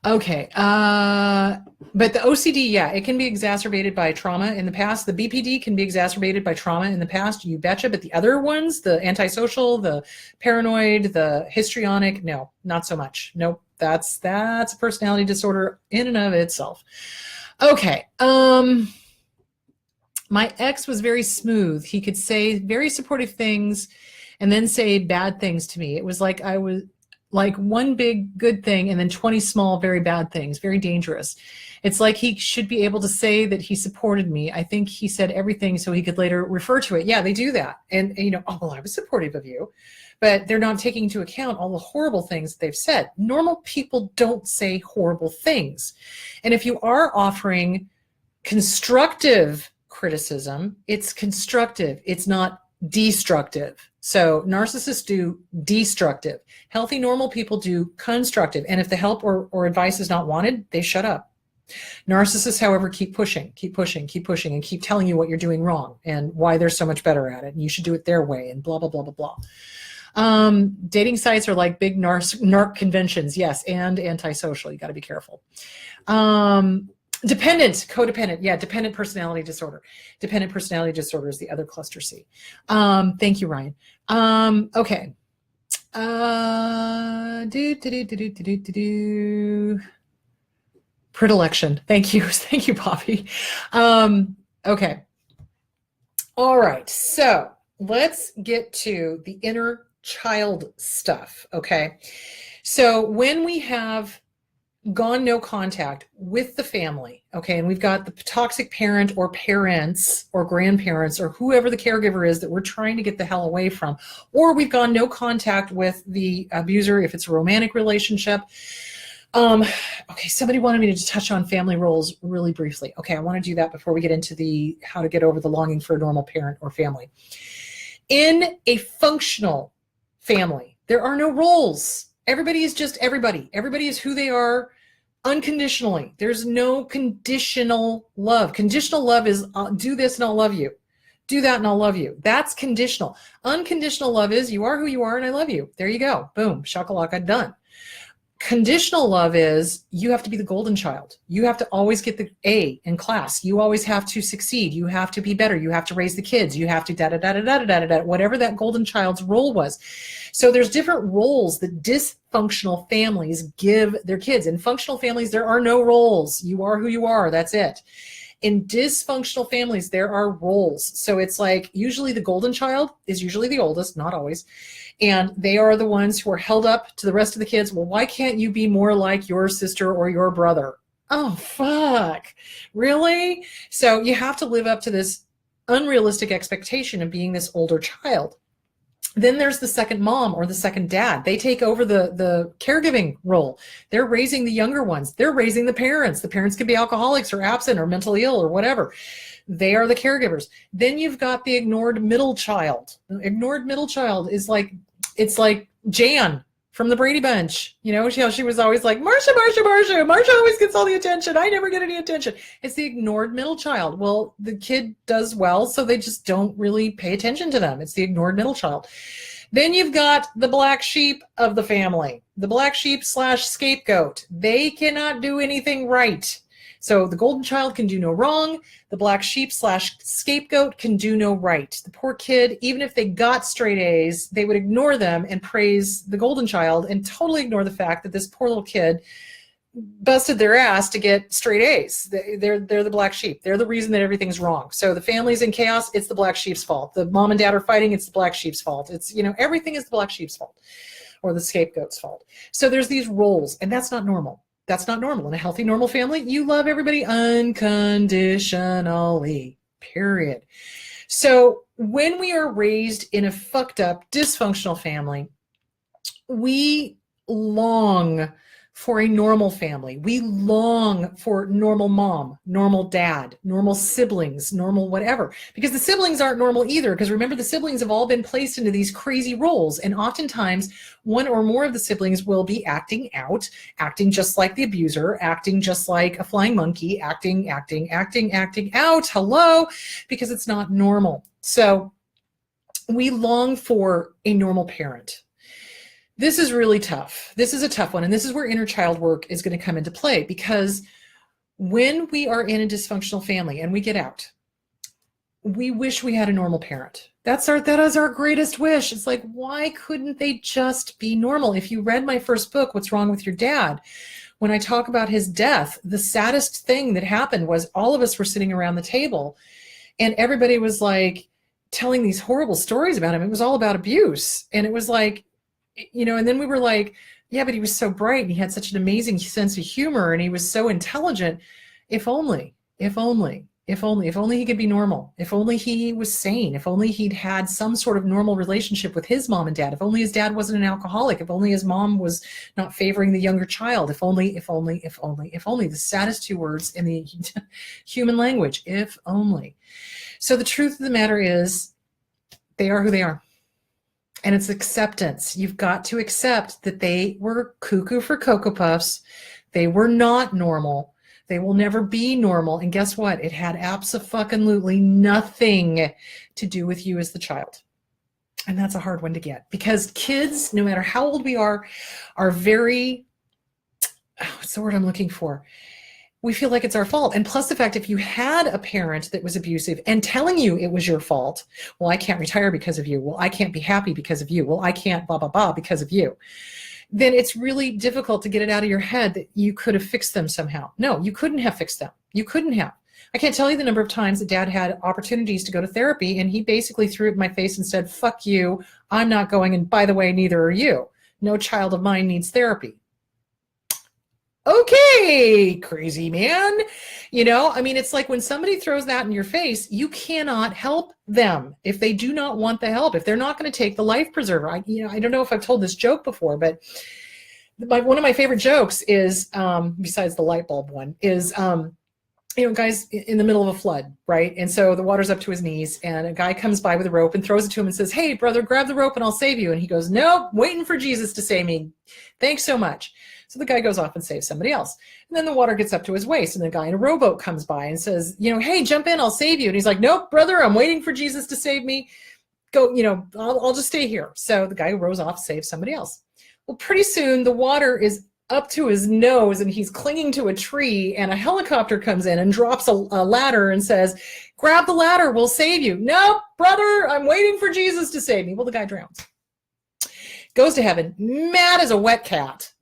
[SPEAKER 1] Okay. But the OCD, yeah, it can be exacerbated by trauma in the past. The BPD can be exacerbated by trauma in the past, you betcha. But the other ones, the antisocial, the paranoid, the histrionic, no, not so much. Nope. That's a personality disorder in and of itself. Okay. My ex was very smooth. He could say very supportive things and then say bad things to me. It was like I was like one big good thing and then 20 small, very bad things, very dangerous. It's like he should be able to say that he supported me. I think he said everything so he could later refer to it. Yeah, they do that. And you know, oh, well, I was supportive of you, but they're not taking into account all the horrible things that they've said. Normal people don't say horrible things. And if you are offering constructive criticism, it's constructive. It's not destructive. So narcissists do destructive. Healthy, normal people do constructive. And if the help or advice is not wanted, they shut up. Narcissists, however, keep pushing, and keep telling you what you're doing wrong and why they're so much better at it. And you should do it their way and blah, blah, blah, blah, blah. Dating sites are like big narc conventions. Yes. And antisocial. You got to be careful. Dependent, codependent. Yeah. Dependent personality disorder. Dependent personality disorder is the other cluster C. Thank you, Ryan. Okay. Predilection. Thank you. Thank you, Poppy. Okay. All right. So let's get to the inner child stuff. Okay. So when we have gone no contact with the family, okay, and we've got the toxic parent or parents or grandparents or whoever the caregiver is that we're trying to get the hell away from, or we've gone no contact with the abuser if it's a romantic relationship. Okay, somebody wanted me to touch on family roles really briefly. Okay, I want to do that before we get into the how to get over the longing for a normal parent or family. In a functional family, there are no roles. Everybody is just everybody. Everybody is who they are unconditionally. There's no conditional love. Conditional love is do this and I'll love you. Do that and I'll love you. That's conditional. Unconditional love is you are who you are and I love you. There you go. Boom. Shakalaka, done. Conditional love is you have to be the golden child. You have to always get the A in class. You always have to succeed. You have to be better. You have to raise the kids. You have to da-da-da-da-da-da-da-da, whatever that golden child's role was. So there's different roles that dysfunctional families give their kids. In functional families, there are no roles. You are who you are. That's it. In dysfunctional families, there are roles. So it's like usually the golden child is usually the oldest, not always. And they are the ones who are held up to the rest of the kids. Well, why can't you be more like your sister or your brother? Oh, fuck. Really? So you have to live up to this unrealistic expectation of being this older child. Then there's the second mom or the second dad. They take over the caregiving role. They're raising the younger ones. They're raising the parents. The parents could be alcoholics or absent or mentally ill or whatever. They are the caregivers. Then you've got the ignored middle child. The ignored middle child is like, it's like Jan from the Brady Bunch. You know, she was always like, Marsha. Marsha always gets all the attention. I never get any attention. It's the ignored middle child. Well, the kid does well, so they just don't really pay attention to them. It's the ignored middle child. Then you've got the black sheep of the family, the black sheep / scapegoat. They cannot do anything right. So the golden child can do no wrong. The black sheep / scapegoat can do no right. The poor kid, even if they got straight A's, they would ignore them and praise the golden child and totally ignore the fact that this poor little kid busted their ass to get straight A's. They're the black sheep. They're the reason that everything's wrong. So the family's in chaos. It's the black sheep's fault. The mom and dad are fighting. It's the black sheep's fault. It's, you know, everything is the black sheep's fault or the scapegoat's fault. So there's these roles, and that's not normal. That's not normal. In a healthy, normal family, you love everybody unconditionally, period. So when we are raised in a fucked up, dysfunctional family, we long for a normal family. We long for normal mom, normal dad, normal siblings, normal whatever, because the siblings aren't normal either. Because remember, the siblings have all been placed into these crazy roles. And oftentimes one or more of the siblings will be acting out, acting just like the abuser, acting just like a flying monkey, acting out. Hello, because it's not normal. So we long for a normal parent. This is really tough. This is a tough one. And this is where inner child work is going to come into play, because when we are in a dysfunctional family and we get out, we wish we had a normal parent. That is our greatest wish. It's like, why couldn't they just be normal? If you read my first book, What's Wrong with Your Dad, when I talk about his death, the saddest thing that happened was all of us were sitting around the table and everybody was like telling these horrible stories about him. It was all about abuse. And it was like, and then we were like, yeah, but he was so bright and he had such an amazing sense of humor and he was so intelligent. If only he could be normal. If only he was sane. If only he'd had some sort of normal relationship with his mom and dad. If only his dad wasn't an alcoholic. If only his mom was not favoring the younger child. If only. The saddest two words in the human language. If only. So the truth of the matter is, they are who they are. And it's acceptance. You've got to accept that they were cuckoo for Cocoa Puffs. They were not normal. They will never be normal. And guess what? It had abso-fucking-lutely nothing to do with you as the child. And that's a hard one to get, because kids, no matter how old we are very, what's the word I'm looking for? We feel like it's our fault. And plus the fact, if you had a parent that was abusive and telling you it was your fault, well, I can't retire because of you. Well, I can't be happy because of you. Well, I can't blah, blah, blah because of you. Then it's really difficult to get it out of your head that you could have fixed them somehow. No, you couldn't have fixed them. You couldn't have. I can't tell you the number of times that dad had opportunities to go to therapy and he basically threw it in my face and said, fuck you, I'm not going. And by the way, neither are you. No child of mine needs therapy. Okay, crazy man. It's like when somebody throws that in your face, you cannot help them if they do not want the help, if they're not going to take the life preserver. I don't know if I've told this joke before, but one of my favorite jokes is, besides the light bulb one, is, guys in the middle of a flood, right? And so the water's up to his knees and a guy comes by with a rope and throws it to him and says, hey, brother, grab the rope and I'll save you. And he goes, nope, waiting for Jesus to save me. Thanks so much. So the guy goes off and saves somebody else. And then the water gets up to his waist and the guy in a rowboat comes by and says, hey, jump in, I'll save you. And he's like, nope, brother, I'm waiting for Jesus to save me. Go, I'll just stay here. So the guy who rows off saves somebody else. Well, pretty soon the water is up to his nose and he's clinging to a tree and a helicopter comes in and drops a ladder and says, grab the ladder, we'll save you. Nope, brother, I'm waiting for Jesus to save me. Well, the guy drowns. Goes to heaven, mad as a wet cat,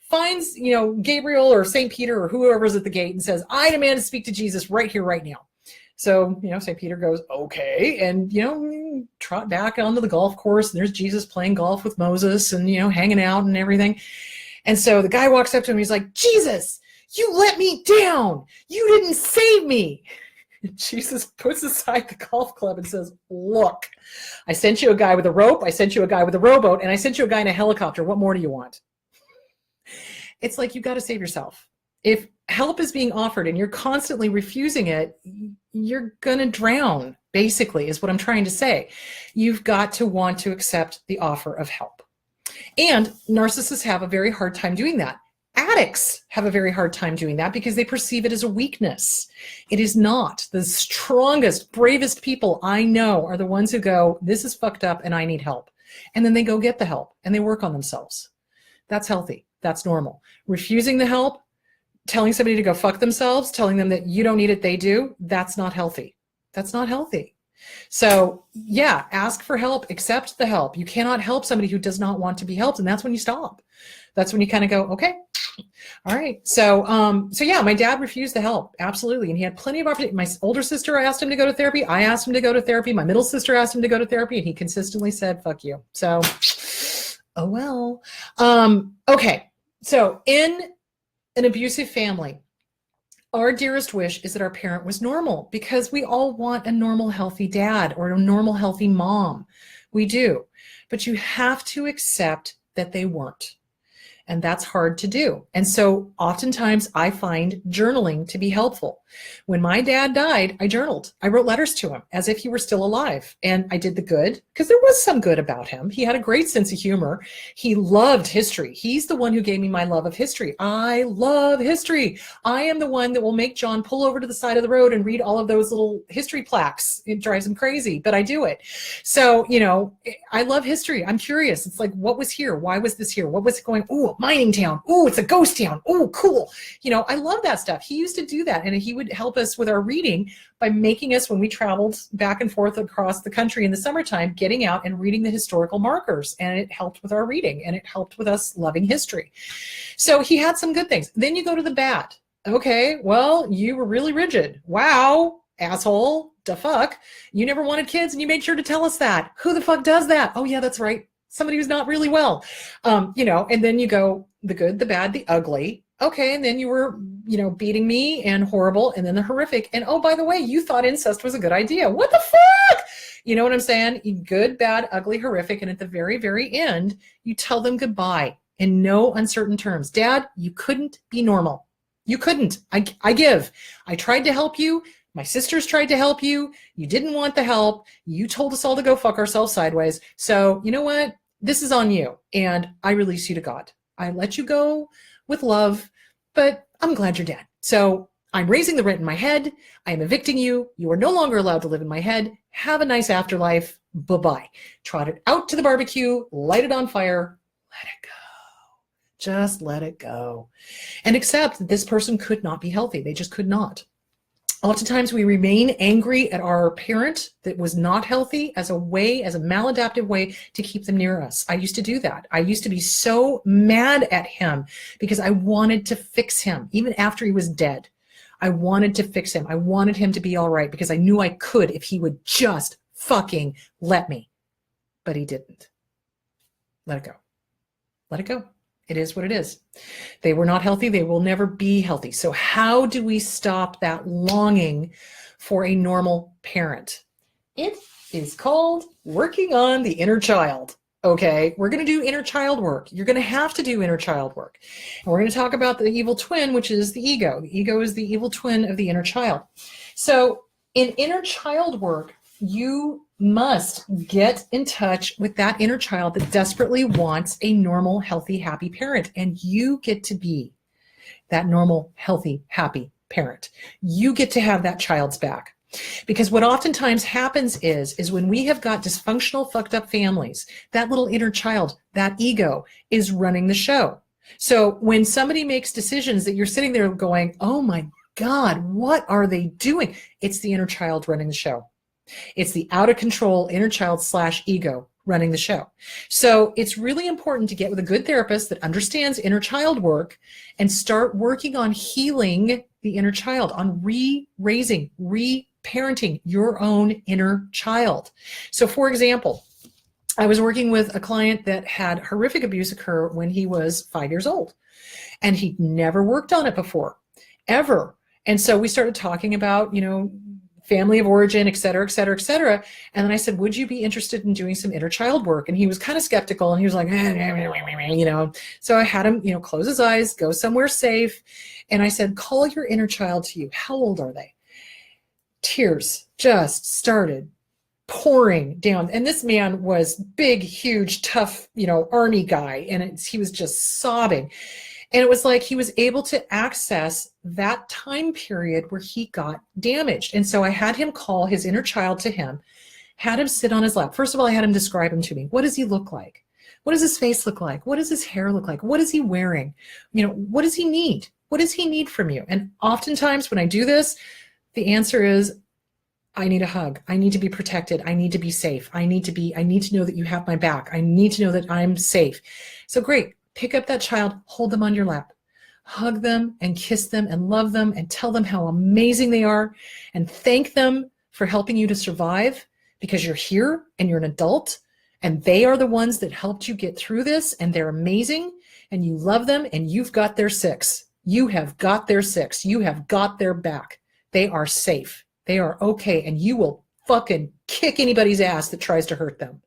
[SPEAKER 1] finds, Gabriel or St. Peter or whoever's at the gate and says, I demand to speak to Jesus right here, right now. So, St. Peter goes, okay. And, trot back onto the golf course. And there's Jesus playing golf with Moses and, hanging out and everything. And so the guy walks up to him. He's like, Jesus, you let me down. You didn't save me. And Jesus puts aside the golf club and says, look, I sent you a guy with a rope. I sent you a guy with a rowboat. And I sent you a guy in a helicopter. What more do you want? It's like, you got to save yourself. If help is being offered and you're constantly refusing it, you're going to drown, basically, is what I'm trying to say. You've got to want to accept the offer of help. And narcissists have a very hard time doing that. Addicts have a very hard time doing that because they perceive it as a weakness. It is not. The strongest, bravest people I know are the ones who go, this is fucked up and I need help. And then they go get the help and they work on themselves. That's healthy. That's normal. Refusing the help, telling somebody to go fuck themselves, telling them that you don't need it, they do, that's not healthy. That's not healthy. So yeah, ask for help, accept the help. You cannot help somebody who does not want to be helped. And that's when you stop. That's when you kind of go, okay, all right. So yeah, my dad refused the help. Absolutely. And he had plenty of opportunity. My older sister, I asked him to go to therapy. I asked him to go to therapy. My middle sister asked him to go to therapy and he consistently said, fuck you. So, oh, well, okay. So in an abusive family, our dearest wish is that our parent was normal, because we all want a normal, healthy dad or a normal, healthy mom. We do. But you have to accept that they weren't. And that's hard to do. And so oftentimes I find journaling to be helpful. When my dad died, I journaled. I wrote letters to him as if he were still alive. And I did the good, because there was some good about him. He had a great sense of humor. He loved history. He's the one who gave me my love of history. I love history. I am the one that will make John pull over to the side of the road and read all of those little history plaques. It drives him crazy, but I do it. So, I love history. I'm curious. It's like, what was here? Why was this here? What was it going? Ooh, mining town. Ooh, it's a ghost town. Ooh, cool. I love that stuff. He used to do that. And he would help us with our reading by making us, when we traveled back and forth across the country in the summertime, getting out and reading the historical markers. And it helped with our reading, and it helped with us loving history. So he had some good things. Then you go to the bad. Okay, well, you were really rigid. Wow, asshole. The fuck. You never wanted kids, and you made sure to tell us that. Who the fuck does that? Oh yeah, that's right. Somebody who's not really well. And then you go the good, the bad, the ugly. Okay, and then you were, beating me, and horrible, and then the horrific. And oh, by the way, you thought incest was a good idea. What the fuck? You know what I'm saying? Good, bad, ugly, horrific. And at the very, very end, you tell them goodbye in no uncertain terms. Dad, you couldn't be normal. You couldn't. I give. I tried to help you. My sisters tried to help you. You didn't want the help. You told us all to go fuck ourselves sideways. So you know what? This is on you. And I release you to God. I let you go with love, but I'm glad you're dead. So I'm raising the rent in my head. I am evicting you. You are no longer allowed to live in my head. Have a nice afterlife. Bye-bye. Trot it out to the barbecue, light it on fire, let it go. Just let it go. And accept that this person could not be healthy. They just could not. Oftentimes we remain angry at our parent that was not healthy as a maladaptive way to keep them near us. I used to do that. I used to be so mad at him because I wanted to fix him. Even after he was dead, I wanted to fix him. I wanted him to be all right because I knew I could if he would just fucking let me. But he didn't. Let it go. Let it go. It is what it is. They were not healthy. They will never be healthy. So how do we stop that longing for a normal parent? It is called working on the inner child. Okay, we're going to do inner child work. You're going to have to do inner child work. And we're going to talk about the evil twin, which is the ego. The ego is the evil twin of the inner child. So in inner child work, you must get in touch with that inner child that desperately wants a normal, healthy, happy parent. And you get to be that normal, healthy, happy parent. You get to have that child's back. Because what oftentimes happens is when we have got dysfunctional, fucked up families, that little inner child, that ego is running the show. So when somebody makes decisions that you're sitting there going, oh my God, what are they doing? It's the inner child running the show. It's the out of control inner child / ego running the show. So it's really important to get with a good therapist that understands inner child work and start working on healing the inner child, on re-raising, re-parenting your own inner child. So for example, I was working with a client that had horrific abuse occur when he was 5 years old, and he'd never worked on it before, ever. And so we started talking about, family of origin, et cetera, et cetera, et cetera. And then I said, would you be interested in doing some inner child work? And he was kind of skeptical, and he was like, So I had him, close his eyes, go somewhere safe. And I said, call your inner child to you. How old are they? Tears just started pouring down. And this man was big, huge, tough, army guy. And he was just sobbing. And it was like he was able to access that time period where he got damaged. And so I had him call his inner child to him, had him sit on his lap. First of all, I had him describe him to me. What does he look like? What does his face look like? What does his hair look like? What is he wearing? What does he need? What does he need from you? And oftentimes when I do this, the answer is, I need a hug. I need to be protected. I need to be safe. I need to know that you have my back. I need to know that I'm safe. So great. Pick up that child, hold them on your lap, hug them and kiss them and love them and tell them how amazing they are and thank them for helping you to survive, because you're here and you're an adult and they are the ones that helped you get through this and they're amazing. and you love them, and you've got their six. You have got their six. You have got their back. They are safe. They are okay. And you will fucking kick anybody's ass that tries to hurt them.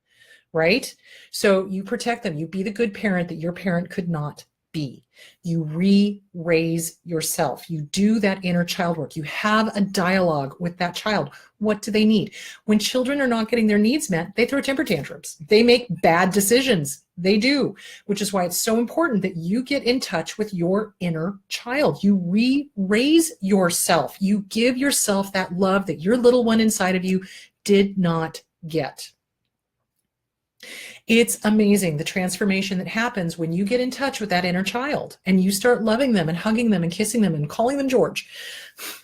[SPEAKER 1] Right? So you protect them. You be the good parent that your parent could not be. You re-raise yourself. You do that inner child work. You have a dialogue with that child. What do they need? When children are not getting their needs met, they throw temper tantrums. They make bad decisions. They do, which is why it's so important that you get in touch with your inner child. You re-raise yourself. You give yourself that love that your little one inside of you did not get. It's amazing the transformation that happens when you get in touch with that inner child and you start loving them and hugging them and kissing them and calling them George.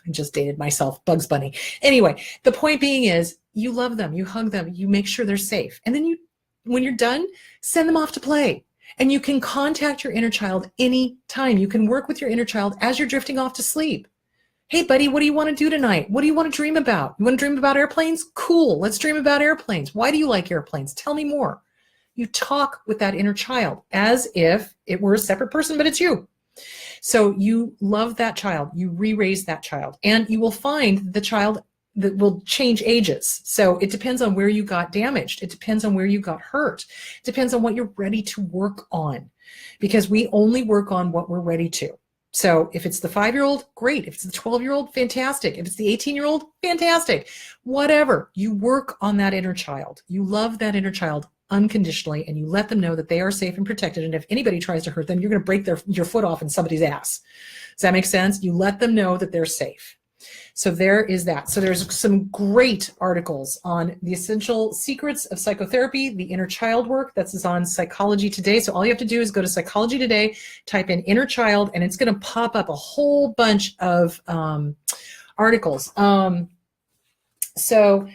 [SPEAKER 1] I just dated myself, Bugs Bunny. Anyway, the point being is you love them, you hug them, you make sure they're safe. And then when you're done, send them off to play. And you can contact your inner child anytime. You can work with your inner child as you're drifting off to sleep. Hey, buddy, what do you want to do tonight? What do you want to dream about? You want to dream about airplanes? Cool. Let's dream about airplanes. Why do you like airplanes? Tell me more. You talk with that inner child as if it were a separate person, but it's you. So you love that child. You re-raise that child. And you will find the child that will change ages. So it depends on where you got damaged. It depends on where you got hurt. It depends on what you're ready to work on. Because we only work on what we're ready to. So if it's the 5-year-old, great. If it's the 12-year-old, fantastic. If it's the 18-year-old, fantastic. Whatever. You work on that inner child. You love that inner child unconditionally, and you let them know that they are safe and protected. And if anybody tries to hurt them, you're going to break your foot off in somebody's ass. Does that make sense? You let them know that they're safe. So there is that. So there's some great articles on the essential secrets of psychotherapy, the inner child work. That's on Psychology Today. So all you have to do is go to Psychology Today, type in inner child, and it's going to pop up a whole bunch of articles. So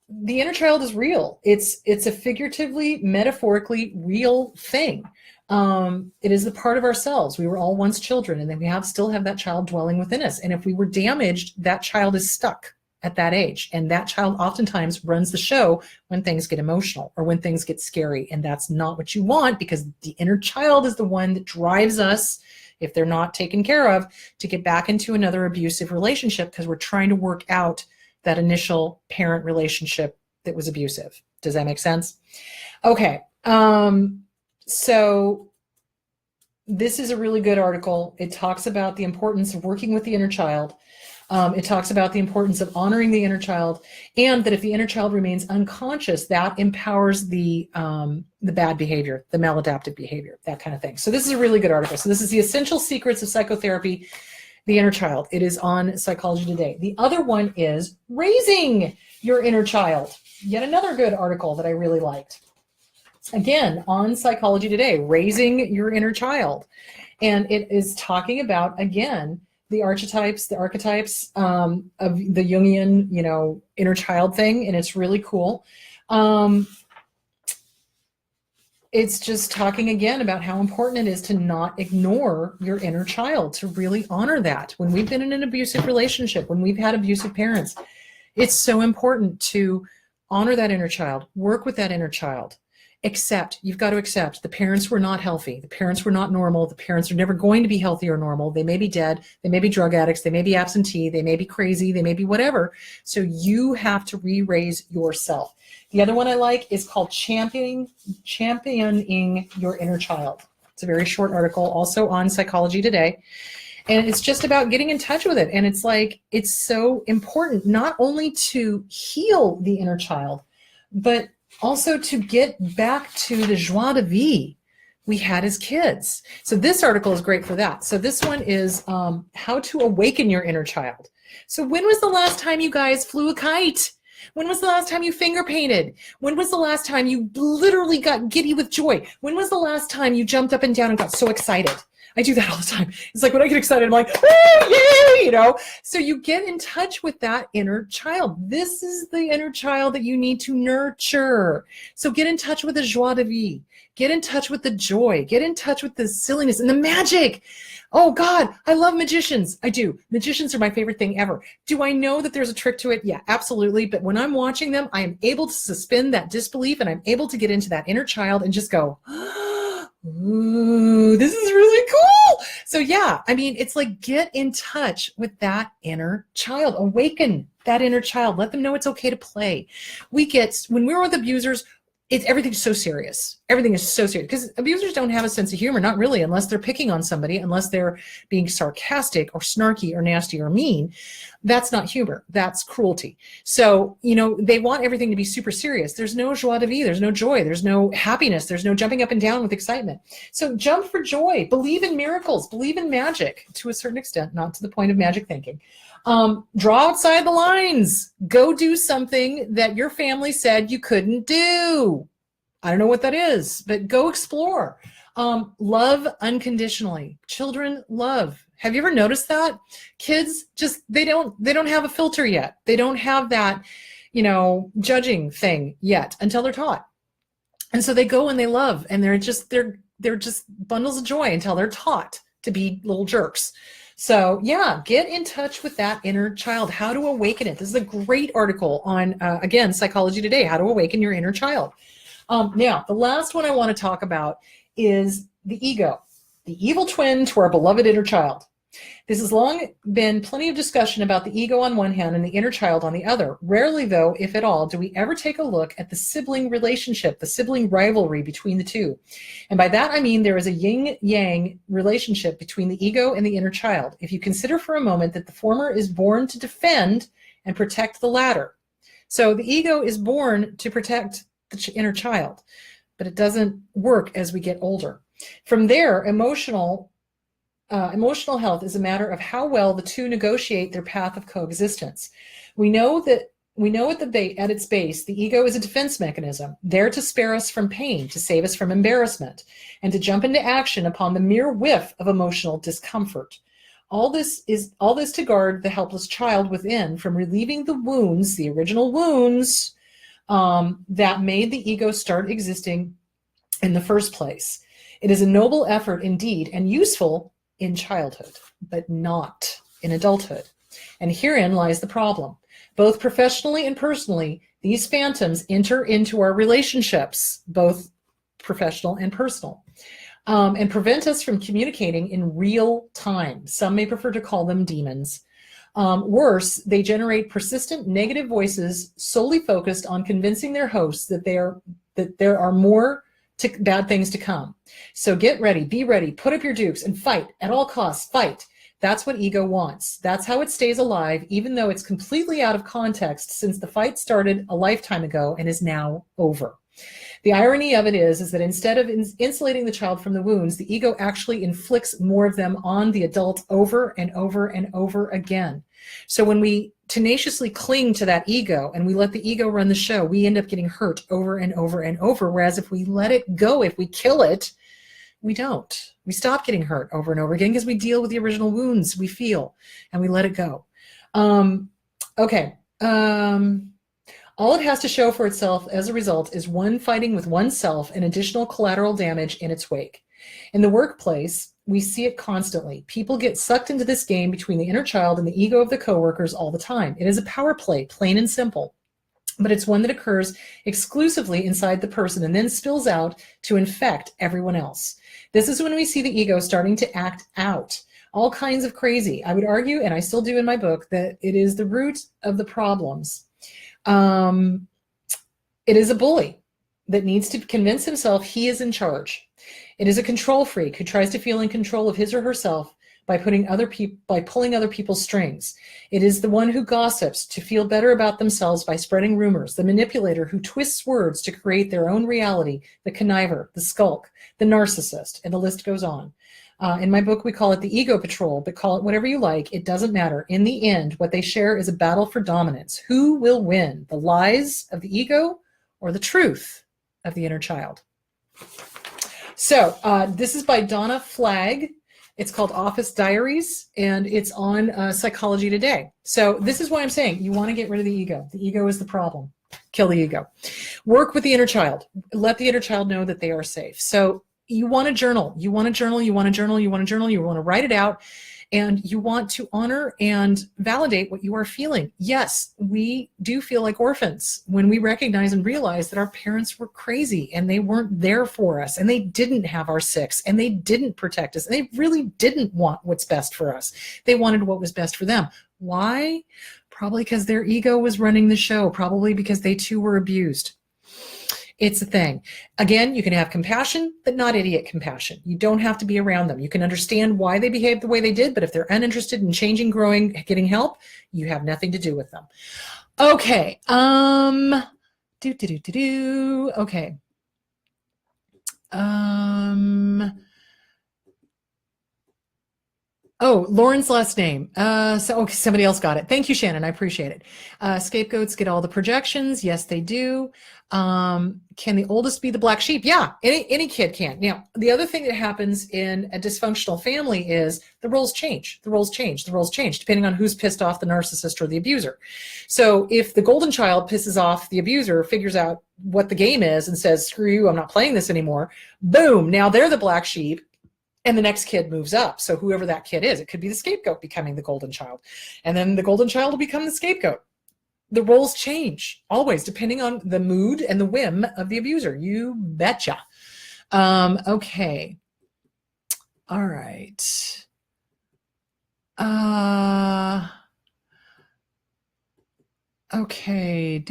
[SPEAKER 1] the inner child is real. It's a figuratively, metaphorically real thing. It is the part of ourselves. We were all once children, and then we still have that child dwelling within us. And if we were damaged, that child is stuck at that age. And that child oftentimes runs the show when things get emotional or when things get scary. And that's not what you want, because the inner child is the one that drives us, if they're not taken care of, to get back into another abusive relationship, because we're trying to work out that initial parent relationship that was abusive. Does that make sense? Okay. So this is a really good article. It talks about the importance of working with the inner child. It talks about the importance of honoring the inner child, and that if the inner child remains unconscious, that empowers the bad behavior, the maladaptive behavior, that kind of thing. So this is a really good article. So this is the essential secrets of psychotherapy, the inner child. It is on Psychology Today. The other one is raising your inner child. Yet another good article that I really liked. Again, on Psychology Today, raising your inner child. And it is talking about, again, the archetypes of the Jungian, inner child thing. And it's really cool. It's just talking again about how important it is to not ignore your inner child, to really honor that. When we've been in an abusive relationship, when we've had abusive parents, it's so important to honor that inner child, work with that inner child. You've got to accept the parents were not healthy. The parents were not normal. The parents are never going to be healthy or normal. They may be dead. They may be drug addicts. They may be absentee. They may be crazy. They may be whatever. So you have to re-raise yourself. The other one I like is called Championing Your Inner Child. It's a very short article, also on Psychology Today. And it's just about getting in touch with it. And it's so important not only to heal the inner child, but also to get back to the joie de vivre we had as kids. So this article is great for that. So this one is how to awaken your inner child. So when was the last time you guys flew a kite? When was the last time you finger painted? When was the last time you literally got giddy with joy? When was the last time you jumped up and down and got so excited? I do that all the time. It's like when I get excited, I'm like, oh, yay, So you get in touch with that inner child. This is the inner child that you need to nurture. So get in touch with the joie de vivre. Get in touch with the joy. Get in touch with the silliness and the magic. Oh God, I love magicians. I do. Magicians are my favorite thing ever. Do I know that there's a trick to it? Yeah, absolutely. But when I'm watching them, I am able to suspend that disbelief, and I'm able to get into that inner child and just go, Ooh, this is really cool. So yeah, I mean, it's like, get in touch with that inner child, awaken that inner child, let them know it's okay to play. When we're with abusers, everything's so serious. Everything is so serious because abusers don't have a sense of humor, not really, unless they're picking on somebody, unless they're being sarcastic or snarky or nasty or mean. That's not humor. That's cruelty. So, they want everything to be super serious. There's no joie de vivre. There's no joy. There's no happiness. There's no jumping up and down with excitement. So jump for joy. Believe in miracles. Believe in magic to a certain extent, not to the point of magic thinking. Draw outside the lines. Go do something that your family said you couldn't do. I don't know what that is, but go explore. Love unconditionally. Children love. Have you ever noticed that? Kids they don't have a filter yet. They don't have that, judging thing yet until they're taught. And so they go and they love, and they're just bundles of joy until they're taught to be little jerks. So yeah, get in touch with that inner child, how to awaken it. This is a great article on, again, Psychology Today, how to awaken your inner child. Now, the last one I want to talk about is the ego, the evil twin to our beloved inner child. This has long been plenty of discussion about the ego on one hand and the inner child on the other. Rarely, though, if at all, do we ever take a look at the sibling relationship, the sibling rivalry between the two. And by that, I mean there is a yin-yang relationship between the ego and the inner child. If you consider for a moment that the former is born to defend and protect the latter. So the ego is born to protect the inner child, but it doesn't work as we get older. From there, emotional health is a matter of how well the two negotiate their path of coexistence. We know at its base, the ego is a defense mechanism, there to spare us from pain, to save us from embarrassment, and to jump into action upon the mere whiff of emotional discomfort. All this to guard the helpless child within from relieving the wounds, the original wounds, that made the ego start existing in the first place. It is a noble effort indeed, and useful in childhood, but not in adulthood. And herein lies the problem. Both professionally and personally, these phantoms enter into our relationships, both professional and personal, and prevent us from communicating in real time. Some may prefer to call them demons. Worse, they generate persistent negative voices solely focused on convincing their hosts that there are more bad things to come. So get ready, be ready, put up your dukes and fight at all costs, fight. That's what ego wants. That's how it stays alive, even though it's completely out of context since the fight started a lifetime ago and is now over. The irony of it is that instead of insulating the child from the wounds, the ego actually inflicts more of them on the adult over and over and over again. So when we tenaciously cling to that ego and we let the ego run the show, we end up getting hurt over and over and over. Whereas if we let it go, if we kill it, we don't. We stop getting hurt over and over again because we deal with the original wounds we feel and we let it go. All it has to show for itself as a result is one fighting with oneself and additional collateral damage in its wake. In the workplace, we see it constantly. People get sucked into this game between the inner child and the ego of the coworkers all the time. It is a power play, plain and simple, but it's one that occurs exclusively inside the person and then spills out to infect everyone else. This is when we see the ego starting to act out. All kinds of crazy. I would argue, and I still do in my book, that it is the root of the problems. It is a bully that needs to convince himself he is in charge. It is a control freak who tries to feel in control of his or herself by pulling other people's strings. It is the one who gossips to feel better about themselves by spreading rumors, the manipulator who twists words to create their own reality, the conniver, the skulk, the narcissist, and the list goes on. In my book, we call it the ego patrol, but call it whatever you like. It doesn't matter. In the end, what they share is a battle for dominance. Who will win, the lies of the ego or the truth of the inner child? So this is by Donna Flagg. It's called Office Diaries, and it's on Psychology Today. So this is why I'm saying you want to get rid of the ego. The ego is the problem. Kill the ego. Work with the inner child. Let the inner child know that they are safe. So you want to journal. You want to journal. You want to journal. You want to journal. You want to write it out. And you want to honor and validate what you are feeling. Yes, we do feel like orphans when we recognize and realize that our parents were crazy and they weren't there for us and they didn't have our six and they didn't protect us and they really didn't want what's best for us. They wanted what was best for them. Why? Probably because their ego was running the show, probably because they too were abused. It's a thing. Again, you can have compassion, but not idiot compassion. You don't have to be around them. You can understand why they behaved the way they did, but if they're uninterested in changing, growing, getting help, you have nothing to do with them. Okay. Okay. Oh, Lauren's last name. Okay, somebody else got it. Thank you, Shannon. I appreciate it. Scapegoats get all the projections. Yes, they do. Can the oldest be the black sheep? Yeah, any kid can. Now, the other thing that happens in a dysfunctional family is the roles change. The roles change. The roles change depending on who's pissed off the narcissist or the abuser. So if the golden child pisses off the abuser, figures out what the game is and says, screw you, I'm not playing this anymore. Boom, now they're the black sheep. And the next kid moves up. So whoever that kid is, it could be the scapegoat becoming the golden child. And then the golden child will become the scapegoat. The roles change always depending on the mood and the whim of the abuser. You betcha. Okay. All right. Okay.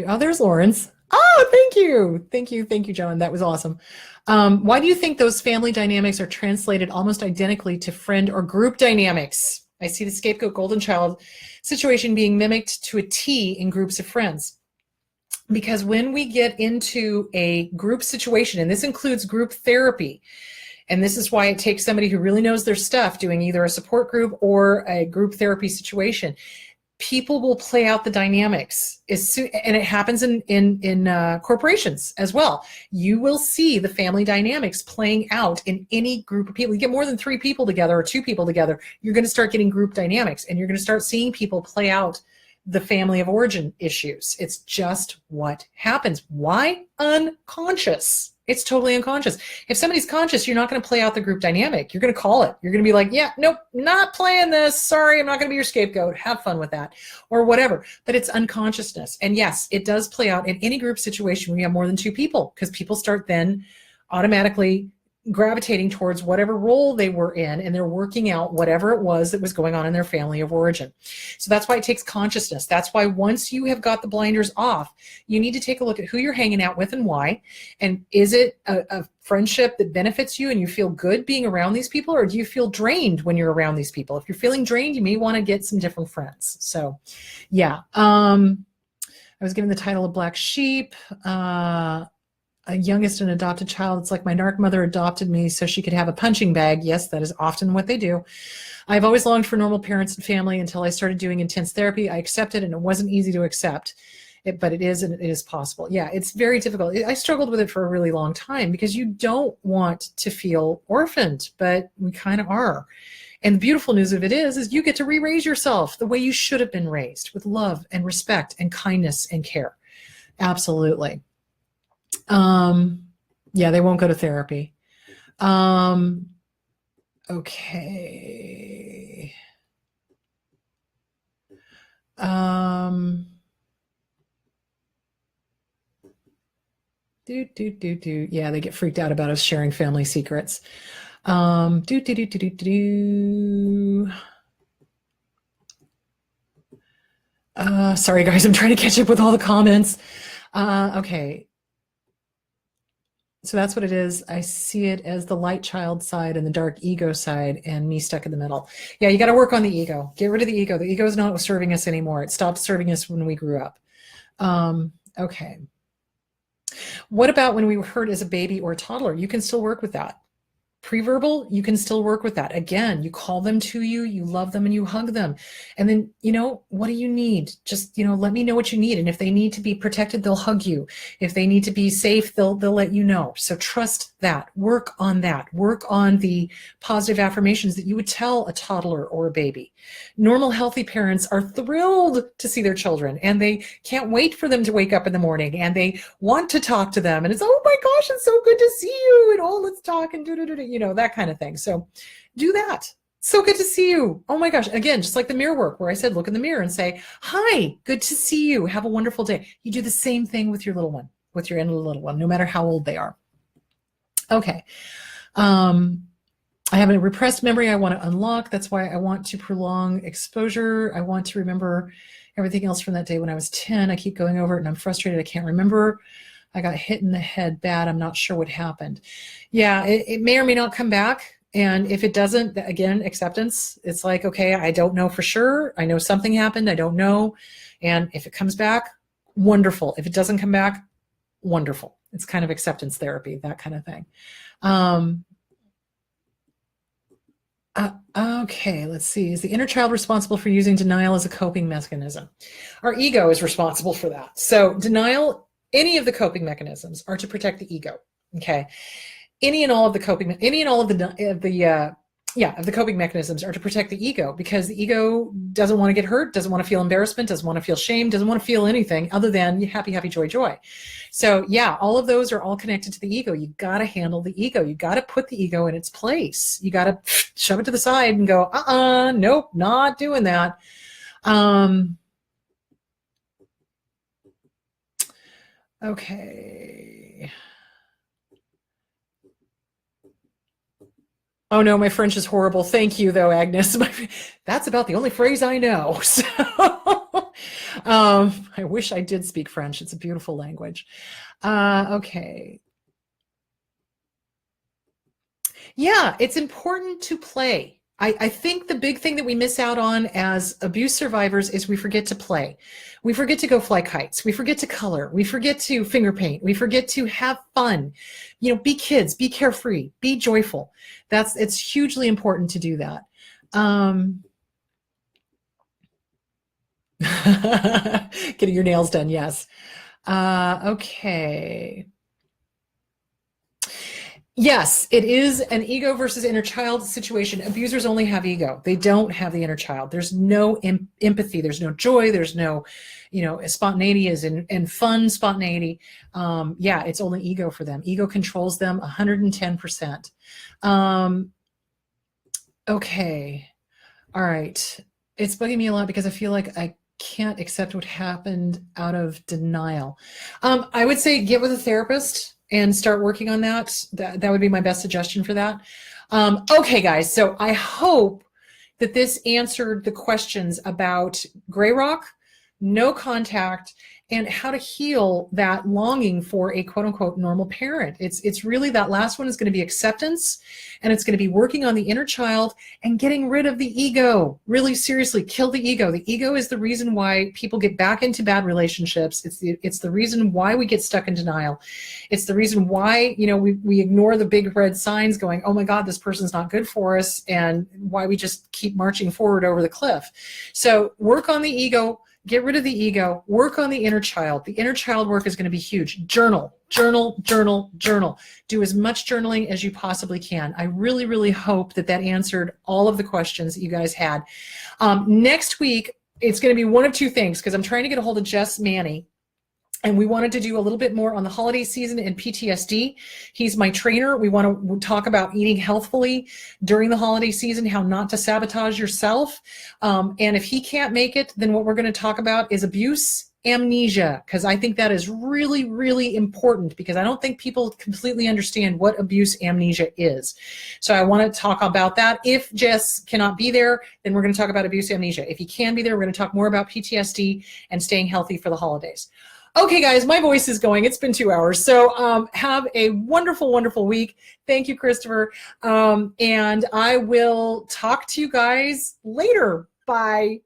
[SPEAKER 1] Oh, there's Lawrence. Oh, thank you. Thank you, John. That was awesome. Why do you think those family dynamics are translated almost identically to friend or group dynamics? I see the scapegoat golden child situation being mimicked to a T in groups of friends. Because when we get into a group situation, and this includes group therapy, and this is why it takes somebody who really knows their stuff doing either a support group or a group therapy situation, people will play out the dynamics as soon, and it happens in corporations as well. You will see the family dynamics playing out in any group of people. You get more than 3 people together or 2 people together, you're going to start getting group dynamics, and you're going to start seeing people play out the family of origin issues. It's just what happens. Why? Unconscious. It's totally unconscious. If somebody's conscious, you're not going to play out the group dynamic. You're going to call it. You're going to be like, yeah, nope, not playing this. Sorry, I'm not going to be your scapegoat. Have fun with that or whatever. But it's unconsciousness. And yes, it does play out in any group situation when you have more than 2 people, because people start then automatically gravitating towards whatever role they were in, and they're working out whatever it was that was going on in their family of origin. So that's why it takes consciousness. That's why once you have got the blinders off, you need to take a look at who you're hanging out with and why. And is it a friendship that benefits you and you feel good being around these people, or do you feel drained when you're around these people? If you're feeling drained, you may want to get some different friends. So yeah, I was given the title of Black Sheep. A youngest and adopted child. It's like my narc mother adopted me so she could have a punching bag. Yes, that is often what they do. I've always longed for normal parents and family until I started doing intense therapy. I accepted, and it wasn't easy to accept it, but it is, and it is possible. Yeah, it's very difficult. I struggled with it for a really long time because you don't want to feel orphaned, but we kind of are. And the beautiful news of it is you get to re-raise yourself the way you should have been raised, with love and respect and kindness and care. Absolutely. Yeah, they won't go to therapy. Okay. Yeah, they get freaked out about us sharing family secrets. Sorry, guys, I'm trying to catch up with all the comments. Okay. So that's what it is. I see it as the light child side and the dark ego side, and me stuck in the middle. Yeah, you got to work on the ego. Get rid of the ego. The ego is not serving us anymore. It stopped serving us when we grew up. Okay. What about when we were hurt as a baby or a toddler? You can still work with that. Pre-verbal, you can still work with that. Again, you call them to you, you love them, and you hug them. And then, what do you need? Just, let me know what you need. And if they need to be protected, they'll hug you. If they need to be safe, they'll let you know. So trust that. Work on that. Work on the positive affirmations that you would tell a toddler or a baby. Normal, healthy parents are thrilled to see their children, and they can't wait for them to wake up in the morning, and they want to talk to them. And it's, oh my gosh, it's so good to see you. And let's talk and that kind of thing. So do that. So good to see you. Oh my gosh. Again, just like the mirror work where I said, look in the mirror and say, hi, good to see you. Have a wonderful day. You do the same thing with your little one, with your inner little one, no matter how old they are. Okay. I have a repressed memory I want to unlock. That's why I want to prolong exposure. I want to remember everything else from that day when I was 10. I keep going over it and I'm frustrated. I can't remember. I got hit in the head bad. I'm not sure what happened. Yeah, it may or may not come back. And if it doesn't, again, acceptance. It's like, okay, I don't know for sure. I know something happened. I don't know. And if it comes back, wonderful. If it doesn't come back, wonderful. It's kind of acceptance therapy, that kind of thing. Okay, let's see. Is the inner child responsible for using denial as a coping mechanism? Our ego is responsible for that. So denial, any of the coping mechanisms are to protect the ego. Okay. Any and all of the coping mechanisms are to protect the ego, because the ego doesn't want to get hurt, doesn't want to feel embarrassment, doesn't want to feel shame, doesn't want to feel anything other than happy, happy, joy, joy. So yeah, all of those are all connected to the ego. You got to handle the ego. You got to put the ego in its place. You got to shove it to the side and go, nope, not doing that. Okay. Oh no, my French is horrible. Thank you though, Agnes. That's about the only phrase I know. So I wish I did speak French. It's a beautiful language. Okay. Yeah, it's important to play. I think the big thing that we miss out on as abuse survivors is we forget to play. We forget to go fly kites. We forget to color. We forget to finger paint. We forget to have fun. You know, be kids, be carefree, be joyful. It's hugely important to do that. Getting your nails done, yes. Okay. Yes, it is an ego versus inner child situation. Abusers only have ego. They don't have the inner child. There's no empathy. There's no joy. There's no, spontaneity is in fun spontaneity. Yeah, it's only ego for them. Ego controls them 110%. Okay. All right. It's bugging me a lot because I feel like I can't accept what happened out of denial. I would say get with a therapist and start working on that. That would be my best suggestion for that. Okay, guys, so I hope that this answered the questions about gray rock, no contact, and how to heal that longing for a quote unquote normal parent. It's really that last one is going to be acceptance, and it's going to be working on the inner child and getting rid of the ego. Really seriously, kill the ego. The ego is the reason why people get back into bad relationships. It's the reason why we get stuck in denial. It's the reason why, we ignore the big red signs going, oh my God, this person's not good for us, and why we just keep marching forward over the cliff. So work on the ego. Get rid of the ego, work on the inner child. The inner child work is going to be huge. Journal, journal, journal, journal. Do as much journaling as you possibly can. I really, really hope that answered all of the questions that you guys had. Next week, it's going to be one of two things, because I'm trying to get a hold of Jess Manny. And we wanted to do a little bit more on the holiday season and PTSD. He's my trainer. We want to talk about eating healthfully during the holiday season, how not to sabotage yourself. And if he can't make it, then what we're going to talk about is abuse amnesia, because I think that is really, really important, because I don't think people completely understand what abuse amnesia is. So I want to talk about that. If Jess cannot be there, then we're going to talk about abuse amnesia. If he can be there, we're going to talk more about PTSD and staying healthy for the holidays. Okay, guys, my voice is going. It's been 2 hours. So have a wonderful, wonderful week. Thank you, Christopher. And I will talk to you guys later. Bye.